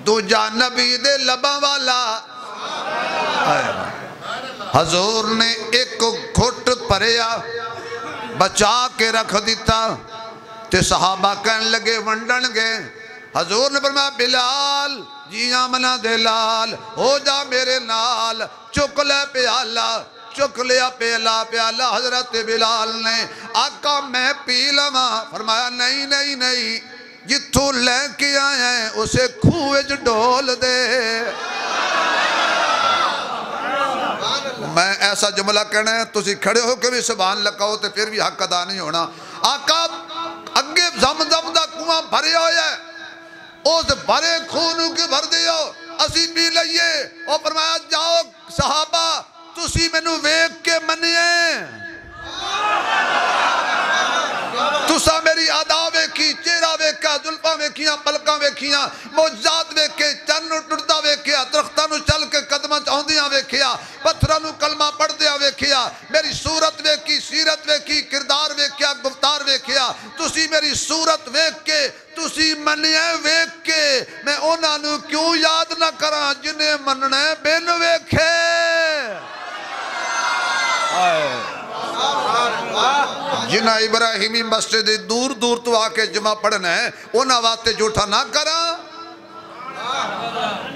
دوجا نبی دے لبا والا. حضور نے ایک گھٹ پریا بچا کے رکھ دیتا, تے صحابہ کہن لگے ونڈن گے. حضور نے فرمایا بلال جی آمنہ دے لال ہو جا میرے نال. چک لے پیالہ, چک لیا پیالہ حضرت بلال نے. آقا میں پی لواں, فرمایا نہیں نہیں نہیں, جتھوں لے کے آئے ہیں اسے کھوج ڈول دے. میں ایسا جملہ کہنا ہے تسی کھڑے ہو کے بھی سبحان لکھاؤ تے پھر بھی حق ادا نہیں ہونا. آقا اگے زمزم دا کنواں بھرے ہوئے ہے, اس بھرے خونوں کے بھر دیو, اسی پی لئیے. اور فرمایا جاؤ صحابہ تسی میں نو ویک کے منیے, تسا میری ادا ویکھی, چہرہ ویکھا, زلفاں ویکھیاں, پلکاں ویکھیاں, معجزات ویکھے, چن نو ٹردا ویکھیا, درختاں نو چل کے قدماں چاہندیاں ویکھیا, پتھراں نو کلمہ پڑھدیاں ویکھیا, میری صورت ویکھی, سیرت ویکھی, کردار ویکھیا, گفتار ویکھیا. تسی میری صورت ویکھ کے تسی منیے ویکھ کے, میں انہاں نو کیوں یاد نہ کراں جنہیں مننے بن ویکھے. جنہ ابراہیمی مسجد دور دور تو آکے جمع پڑھنا ہے انہاں واسطے جھوٹا نہ کرا.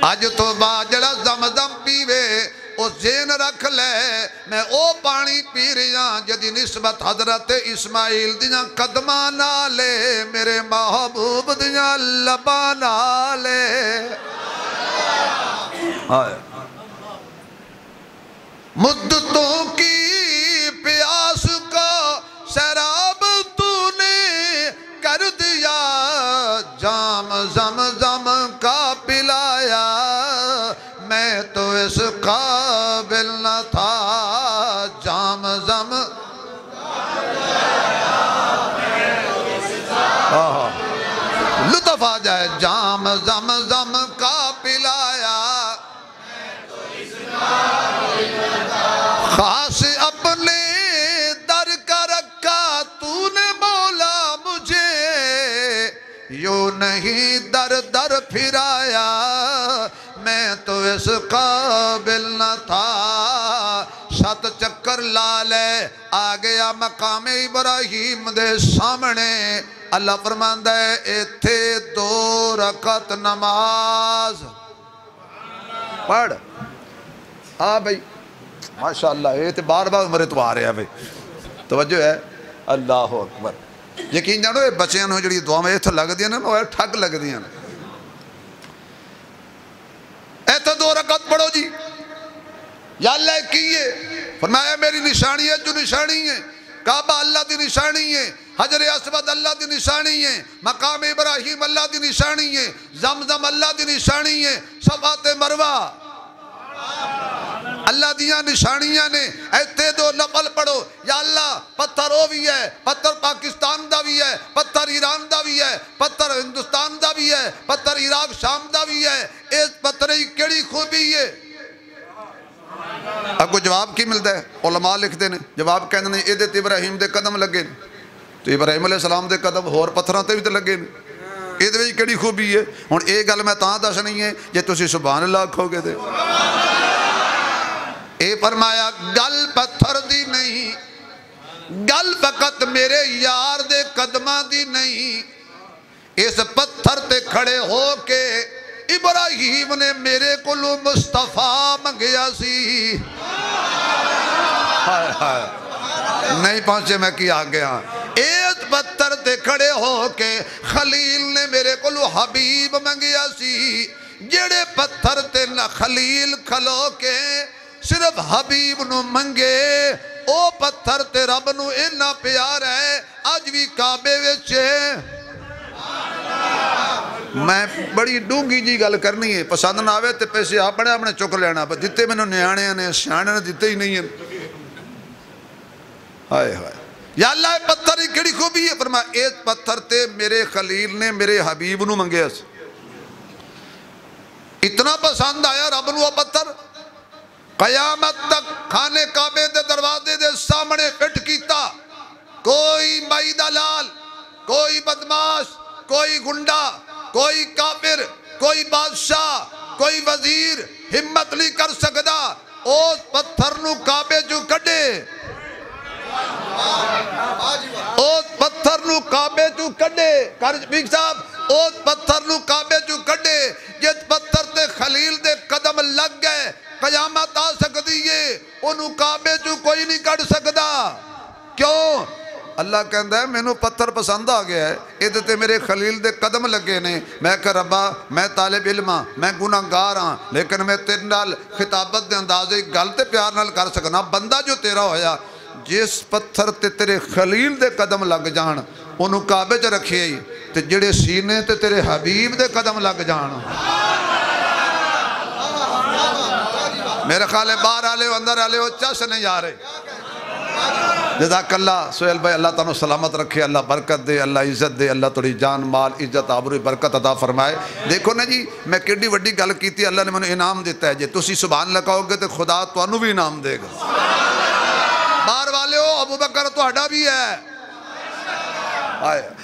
آج تو با جڑا زمزم پیوے او زین رکھ لے میں او پانی پی رہا جدی نسبت حضرت اسماعیل دیاں قدمہ نالے میرے محبوب دیاں لبا نالے مدتوں کی پیاس کا سیراب تو نے کر دیا جام زمزم کا پلایا میں تو اس قابل نہ تھا جام زم لطف آ جائے جام زمزم کا پلایا خاص اپنے در کا رکھا تو نے مولا مجھے یوں نہیں در در پھرایا میں تو اس قابل نہ تھا 7 چکر لالے آ گیا مقام ابراہیم دے سامنے اللہ فرماندا ہے ایتھے 2 رکعت نماز پڑھ بھائی ماشاءاللہ یہ تو بار بار عمرے تو آ رہے ہیں بھائی توجہ ہے اللہ اکبر یقین جانو یہ بچیاں نو جڑی دعا میں ایتھے لگ دیا نا وہ ٹھگ لگ دیا نا ایتھے 2 رکعت پڑھو جی یا اللہ کیے فرمایا میری نشانی ہے جو نشانی ہے کعبہ اللہ دی نشانی ہے حجر اسود اللہ دی نشانی ہے مقام ابراہیم اللہ دی نشانی ہے زمزم اللہ دی نشانی ہے صفات مروہ اللہ دیاں نشانیاں نے ایتھے 2 لفظ پڑھو یا اللہ پتھر وہ بھی ہے پتھر پاکستان دا بھی ہے پتھر ایران دا بھی ہے پتھر ہندوستان دا بھی ہے پتھر عراق شام دا بھی ہے اس پتھر ہی کیڑی خوبی ہے اگو جواب کی ملتا ہے علماء لکھتے ہیں جواب کہنے نے ایدت ابراہیم دے قدم لگے تو ابراہیم علیہ السلام دے قدم اور پتھران تے بھی تے لگے یہ دے کیڑی خوبی ہے ہن اے گل میں تاں دس نہیں ہے جے تسی سبحان اللہ کھو گے دے اے فرمایا گل پتھر دی نہیں گل فقط میرے یار دے قدمہ دی نہیں اس پتھر تے کھڑے ہو کے ابراہیم نے میرے کلو مصطفیٰ منگیا سی نہیں پہنچے میں کیا گیا اس پتھر تے کھڑے ہو کے خلیل نے میرے کلو حبیب منگیا سی جڑے پتھر تے نہ خلیل کھلو کے صرف حبیب نو منگے او پتھر تے رب نو اتنا پیار ہے آج بھی کعبے وچے میں بڑی ڈونگی جی گل کرنی ہے پسند نہ آوے تے پیسے اپنے اپنے چک لینا جتے میں نے نیانے نے سیانے نے دیتے ہی نہیں ہیں ہائے ہائے یا اللہ پتھر ہی کڑی خوبی ہے فرمایا ایک پتھر تے میرے خلیل نے میرے حبیب نو منگے اس اتنا پسند آیا رب نو پتھر قیامت تک کھانے کعبے دے دروازے دے سامنے فٹ کیتا کوئی مائی دلال کوئی بدماش کوئی گنڈا کوئی کافر کوئی بادشاہ کوئی وزیر ہمت نہیں کر سکتا اس پتھر نو کعبے جو کڈے اس پتھر نو کعبے جو کڈے بیگ صاحب اس پتھر نو کعبے جو کڈے جس پتھر تے خلیل دے قدم لگ گئے قیامت آ سکتی ہے انہوں کعبے جو کوئی نہیں کر سکتا کیوں اللہ کہندا ہے میں نو پتھر پسند آ گیا ہے ادھے تے میرے خلیل دے قدم لگے نے میں کہ ربا میں طالب علم ہاں میں گناہگار ہاں لیکن میں تیرے نال خطابت دے اندازے گل تے پیار نال کر سکنا بندہ جو تیرا ہویا جس پتھر تے تیرے خلیل دے قدم لگ جان انہوں کعبے چ رکھے ہی تے جڑے سینے تے تیرے حبیب دے قدم لگ جان میرے خالے باہر آلے ہو اندر آلے ہو چس نہیں آ رہے جزاک اللہ سہیل بھائی اللہ تعالیٰ سلامت رکھے اللہ برکت دے اللہ عزت دے اللہ توڑی جان مال عزت آبروی برکت عطا فرمائے دیکھو نا جی میں کیڑی وڈی گل کیتی اللہ نے مجھے انعام دیتا ہے جی تسی سبحان اللہ کہو گے تو خدا تو انہوں بھی انعام دے گا باہر والے ہو ابو بکر تو ہڈا بھی ہے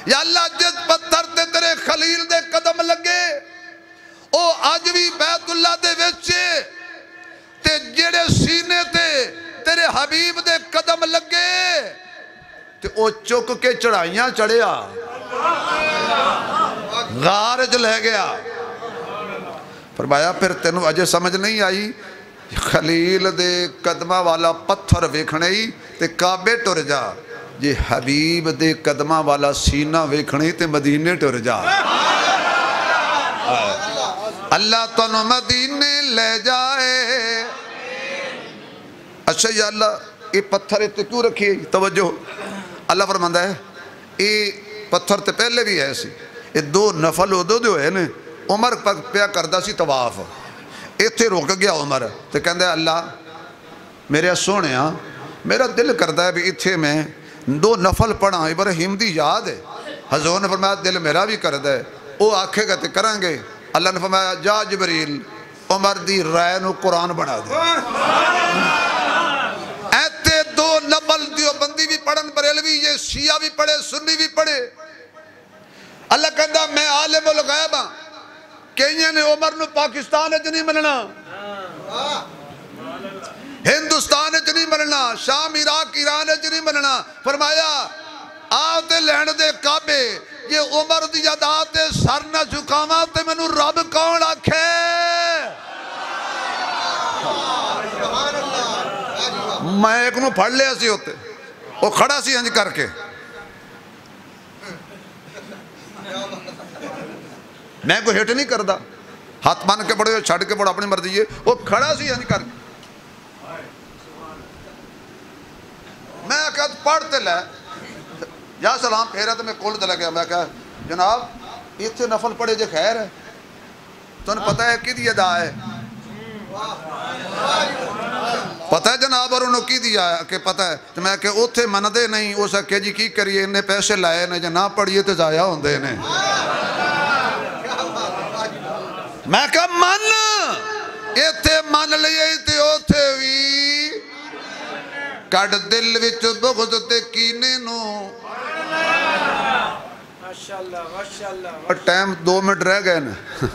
یا اللہ جس پتھر تے تیرے خلیل دے قدم لگے او آج بھی بیت اللہ دے وچے تے جڑے سینے تے تیرے حبیب دے قدم لگے تے او چک کے چڑھائیاں چڑھیا غارج لے گیا فرمایا پھر تینوں اجے سمجھ نہیں آئی خلیل دے قدمہ والا پتھر ویکھنے ہی تے کعبے ٹر جا، جے حبیب دے قدمہ والا سینہ ویکھنے ہی تے مدینے ٹر جا۔ اللہ تنو مدینے لے جائے۔ اچھا یا اللہ یہ پتھر تے کیوں رکھیے؟ توجہ، اللہ فرماندہ ہے یہ پتھر تے پہلے بھی ہے سی، یہ دو نفل ادو جو ہے نا، عمر پیا کردہ سی طواف، ایتھے روک گیا عمر تے کہندہ ہے اللہ میرے سونے ہاں میرا دل کردہ ہے بھی ایتھے میں دو نفل پڑھا، ابراہیم دی یاد ہے۔ حضور نے فرمایا دل میرا بھی کردہ ہے، وہ آکھے گا تے کریں گے۔ اللہ نے فرمایا جا جبریل عمر دی رائے نو قرآن بنا دے۔ ایتے دو نفل دیو بندی بھی پڑھن بریلوی، یہ شیعہ بھی پڑھے سنی بھی پڑھے۔ اللہ کہندہ میں عالم الغیب ہاں، کہیں نے عمر نو پاکستان ہے نہیں ملنا، ہندوستان ہے نہیں ملنا، شام عراق ایران ہے نہیں ملنا۔ فرمایا آتے لین دے کعبے، یہ عمر دی یادات سر نہ جھکاواں تے میں نو رب کون آکھے؟ میں ایک نو پڑھ لیا سی ہوتے، وہ کھڑا سی ہنج کر کے، میں کوئی ہٹ نہیں کردہ، ہاتھ مان کے پڑھو چھڑ کے پڑھو اپنی مرضی ہے، وہ کھڑا سی ہنج کر کے۔ میں کہتا پڑھتے لے یا سلام پھیرا تو میں کول دلے گیا، میں کہا جناب ایتھے نفل پڑھے جے خیر ہے، تو نے پتہ ہے کی دی ادا ہے؟ پتہ ہے جناب اور انہوں کی دیا ہے کہ پتہ ہے؟ تو میں کہا اتھے مندے نہیں، اسے کہ جی کی کریے انہیں پیسے لائے نے، جے نہ پڑھئے تو ضائع ہوں دے نے۔ میں کہا من ایتھے من لیے تے اتھے وی کڑ دل وچ بغض تے کینے نو۔ اور ٹائم 2 منٹ رہ گئے نا،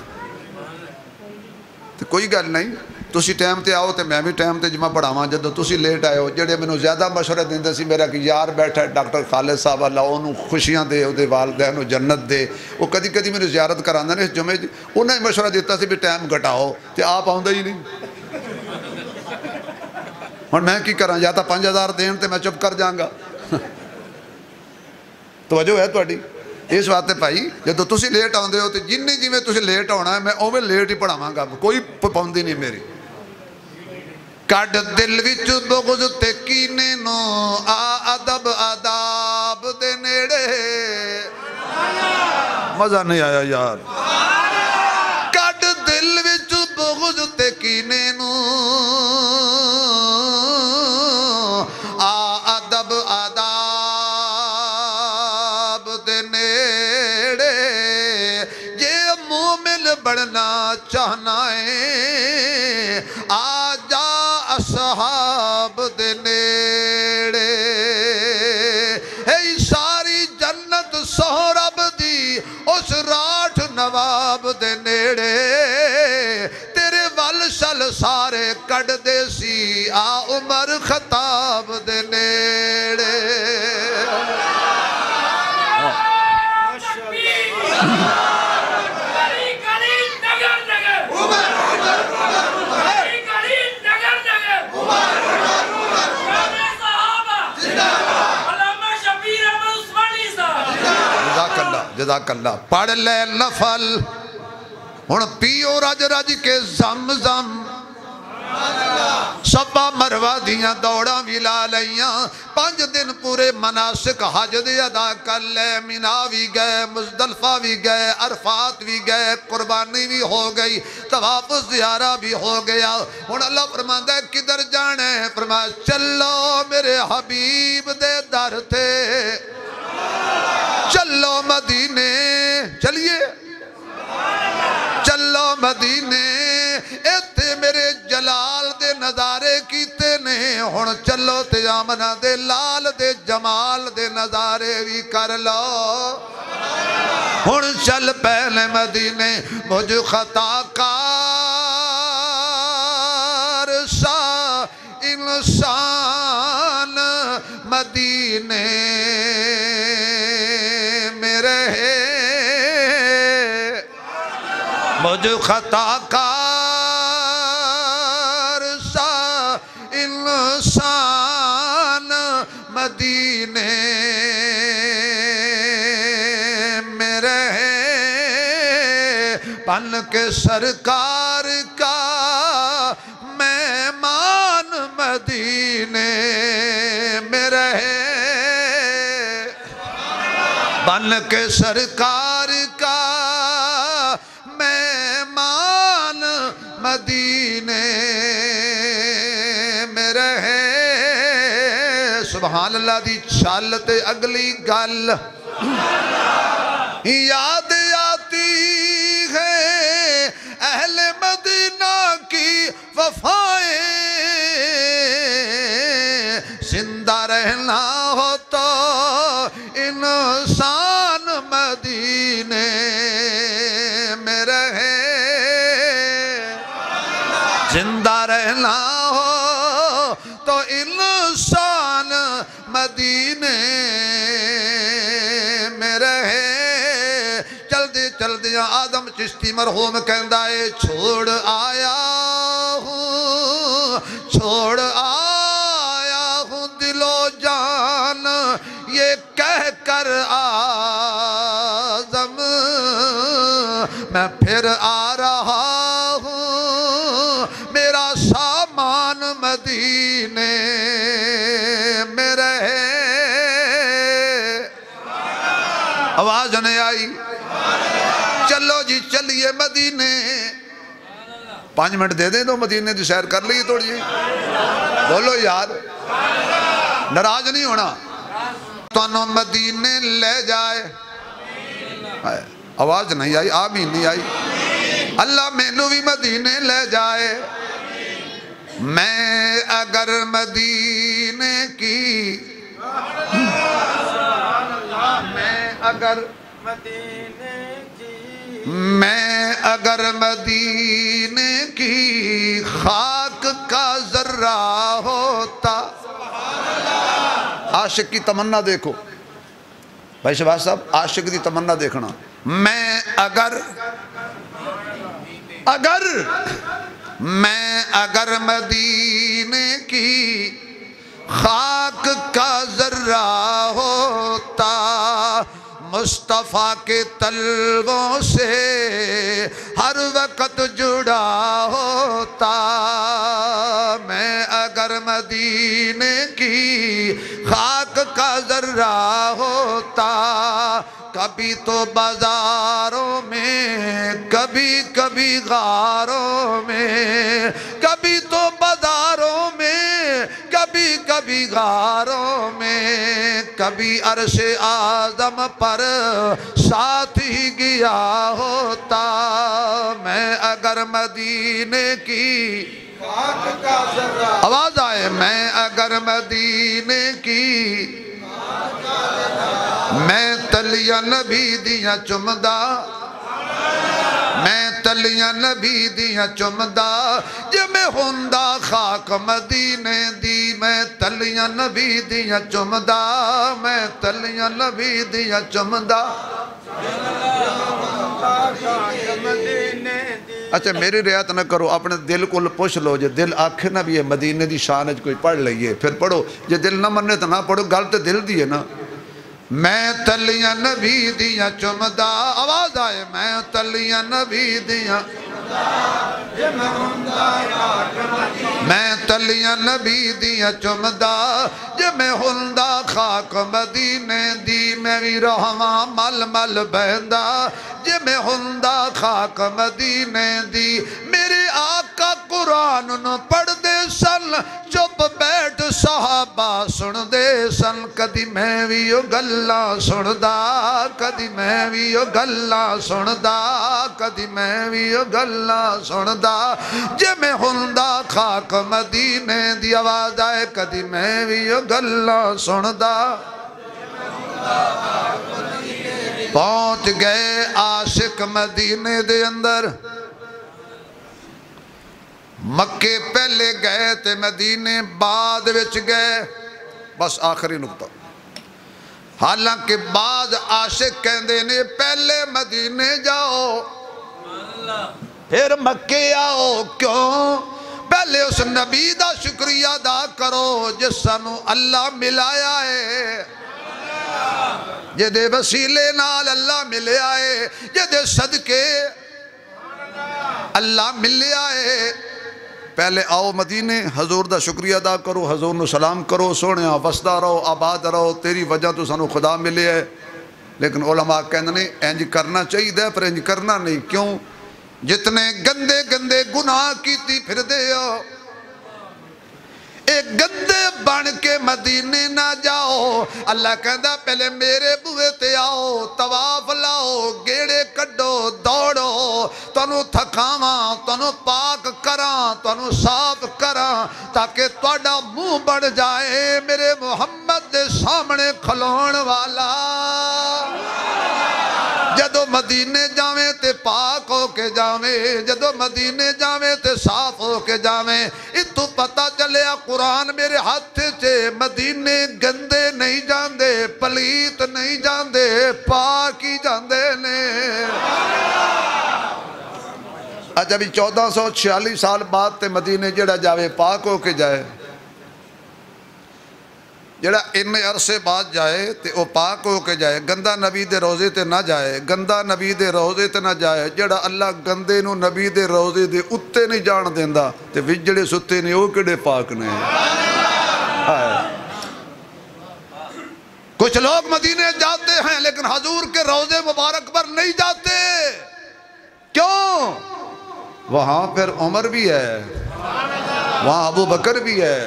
تو کوئی گل نہیں، تسی ٹائم تے آؤ تے میں بھی ٹائم تے جمعہ پڑھاواں، جدو تسی لیٹ آئے ہو جڑے میں نو زیادہ مشورہ دیندے سی میرا کہ یار بیٹھا ہے ڈاکٹر خالد صاحب اللہ انہوں خوشیاں دے، او دے والدین انہوں جنت دے، وہ کدی کدی میں زیارت کراندہ نے اس جمعے انہوں نے مشورہ دیتا سی بھی ٹائم گھٹاؤ تے آپ آؤں دے ہی نہیں۔ اور میں کی کراں یا تا 5000 دین تے میں چپ کر جاؤں گا۔ توجہ ہے تو اڈی اس بات ہے بھائی، جدو تسی لیٹ آن دے ہو تو جنہی جی میں تسی لیٹ ہونا ہے میں اوہ لیٹ ہی پڑھاواں گا، کوئی پابندی نہیں میری۔ کڈ دل وچ بغض تے کینے نو آ ادب آداب دے نیڑے۔ مزہ نہیں آیا یار۔ کڈ دل وچ بغض تے کینے نو آ ادب آداب دے نیڑے۔ جے مومن بڑھنا چاہنا ہے آ جا اصحاب دے نیڑے۔ اے ساری جنت سہرب دی اس راٹھ نواب دے نیڑے۔ تیرے ول شل سارے کڑ دے سی آ عمر خطاب دے نیڑے۔ جزاک اللہ پڑھ لے نفل ہن پیو رج رج کے زم زم، صفا مروہ دیاں دوڑاں بھی لا لیاں، 5 دن پورے مناسک حج دے ادا کر لے، مینا بھی گئے مزدلفہ بھی گئے عرفات بھی گئے، قربانی بھی ہو گئی، طواف زیارہ بھی ہو گیا۔ ہن اللہ فرماتا ہے کدھر جانے؟ فرمایا چلو میرے حبیب دے در تھے، چلو مدینے، چلیے چلو مدینے، ایتھے میرے جلال دے نظارے کیتے نے، ہن چلو تے آمنہ دے لال دے جمال دے نظارے بھی کر لو۔ ہن چل پہلے مدینے مجھ خطا کار سا انسان مدینے مجھ خطا کار انسان مدینے میں رہے بن کے سرکار کا مہمان مدینے میں رہے بن کے سرکار کا مہمان مدینے میں رہے سبحان اللہ دی چالت اگلی گل یاد آتی ہے اہل مدینہ کی وفائیں زندہ رہنا ہو تو انسان مدینے میں رہے زندہ رہنا ہو تو انسان مدینے میں رہے چل دیا آدم چشتی مرحوم کہندا ہے چھوڑ آیا ہوں دل و جان یہ کہہ کر آدم میں پھر آ رہا ہوں میرا سامان مدینے میں رہے آواز نہیں آئی چلو جی چلیے مدینے 5 منٹ دے دیں تو مدینے دی سیر کر لی تھوڑی جی بولو یار ناراض نہیں ہونا تو مدینے لے جائے آواز نہیں آئی آمین نہیں آئی اللہ مینو بھی مدینے لے جائے میں اگر مدینے کی میں اگر مدینے کی خاک کا ذرہ ہوتا عاشق کی تمنا دیکھو بھائی شہباز صاحب عاشق دی تمنا دیکھنا میں اگر مدینے کی خاک کا ذرہ ہوتا مصطفیٰ کے طلبوں سے ہر وقت جڑا ہوتا میں اگر مدینے کی خاک کا ذرہ ہوتا کبھی تو بازاروں میں کبھی غاروں میں کبھی تو بازاروں میں کبھی غاروں میں کبھی عرش اعظم پر ساتھ ہی گیا ہوتا میں اگر مدینے کی آواز آئے میں اگر مدینے کی میں تلیاں نبی دیاں چمدا میں تلیاں نبی دیاں چمدا جے میں ہوندا خاک مدینے دی میں تلیاں نبی دیاں چمدا میں تلیاں نبی دیاں چمدا اچھا میری رعایت نہ کرو اپنے دل کو پوچھ لو جے دل آکھے نہ بھی ہے مدینے دی شان ہے کوئی پڑھ لئیے پھر پڑھو جے دل نہ مننے تو نہ پڑھو گل تے دل دی ہے نا میں تلیاں نبی دیاں چمدا آواز آئے میں تلیاں نبی دیاں میں تلیاں نبی دیاں چمدا جے میں ہوندا خاک مدینے دی میں بھی رہواں مل مل بہندا جے میں ہوندا خاک مدینے دی میرے آقا قرآن نو پڑھ دے سن چپ بیٹھ صحابہ سن دے سن کدی میں بھی گلاں سندا کدی میں بھی گلاں سندا کدی میں بھی گلاں سندا جے میں ہوندا خاک مدینے دی آواز آئے کدی میں بھی گلاں سندا پہنچ گئے عاشق مدینے دے اندر مکے پہلے گئے تے مدینے بعد وچ گئے بس آخری نقطہ حالانکہ بعض عاشق کہندے نے پہلے مدینے جاؤ پھر مکے آؤ کیوں پہلے اس نبی دا شکریہ ادا کرو جس سانو اللہ ملایا ہے، جدے وسیلے نال اللہ ملیا ہے، جدے صدقے اللہ ملیا ہے۔ پہلے آؤ مدینے، حضور دا شکریہ ادا کرو، حضور نو سلام کرو، سونیا وسدا رہو، آباد رہو، تیری وجہ تو سانو خدا ملے ہے۔ لیکن علماء کہنے نے انج کرنا چاہیے دے پر انج کرنا نہیں، کیوں؟ جتنے گندے گندے گناہ کیتی پھر دے ہو، ایک گندے بن کے مدینے نہ جاؤ۔ اللہ کہندا پہلے میرے بوئے تے آؤ، طواف لاؤ، گیڑے کڈو، دوڑو، تنو تھکاواں، تنو پاک کراں، تنو صاف کراں، تاکہ تواڈا منہ بڑھ جائے میرے محمد دے سامنے کھلون والا۔ جدو مدینے جاویں تے پاک ہو کے جاویں، جدو مدینے جاویں تے صاف ہو کے جاویں۔ اتو پتہ چلیا قرآن میرے ہاتھ سے، مدینے گندے نہیں جاندے، پلیت نہیں جاندے، پاک ہی جاندے نے۔ اچھا بھی 1446 سال بعد تے مدینے جڑا جاوے پاک ہو کے جائے، جڑا ان عرصے بعد جائے تے او پاک ہو کے جائے، گندہ نبی دے روزے تے نہ جائے، گندہ نبی دے روزے تے نہ جائے۔ جڑا اللہ گندے نو نبی دے روزے دے اتے نہیں جان دیندا تے وچ جڑے ستے نے او کڑے پاک نے۔ کچھ لوگ مدینے جاتے ہیں لیکن حضور کے روزے مبارک پر نہیں جاتے، کیوں؟ وہاں پھر عمر بھی ہے، وہاں ابو بکر بھی ہے۔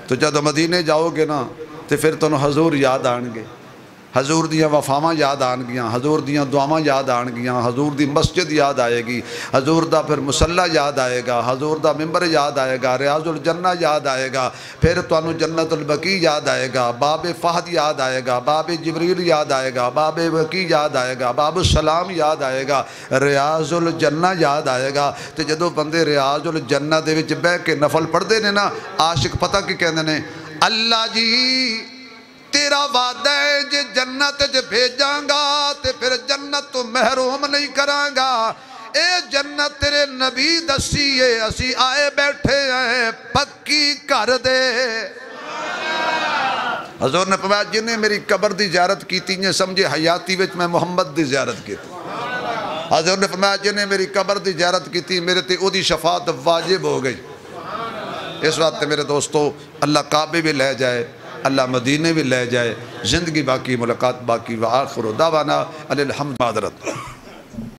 تو جب مدینے جاؤ گے نا تو پھر تنہوں حضور یاد آنگے، حضور دیاں وفاواں یاد آنگیاں، حضور دیاں دعاواں یاد آنگیاں، حضور دی مسجد یاد آئے گی، حضور دا پھر مصلی یاد آئے گا، حضور دا ممبر یاد آئے گا، ریاض الجنہ یاد آئے گا، پھر تنہوں جنت البقیع یاد آئے گا، باب فہد یاد آئے گا، باب جبریل یاد آئے گا، باب بقیع یاد آئے گا، باب السلام یاد آئے گا، ریاض الجنہ یاد آئے گا۔ تو جدو بندے ریاض الجنہ دے وچ بہ کے نفل پڑھ دے نے نا، عاشق پتہ کی کہندے نے، اللہ جی تیرا وعدہ ہے جے جنت جے بھیجاں گا تے پھر جنت تو محروم نہیں کراں گا۔ اے جنت تیرے نبی دسی ہے، اسی آئے بیٹھے ہیں پکی کر دے۔ حضور نے فرمایا جنہیں میری قبر دی زیارت کیتی ہیں سمجھے حیاتی وچ میں محمد دی زیارت کیتی۔ حضور نے فرمایا جنہیں میری قبر دی زیارت کیتی میرے تے او دی شفاعت واجب ہو گئی۔ اس وقت میرے دوستو اللہ کعبے بھی لے جائے، اللہ مدینے بھی لے جائے، زندگی باقی، ملاقات باقی۔ وآخر دعوانا الحمد للہ۔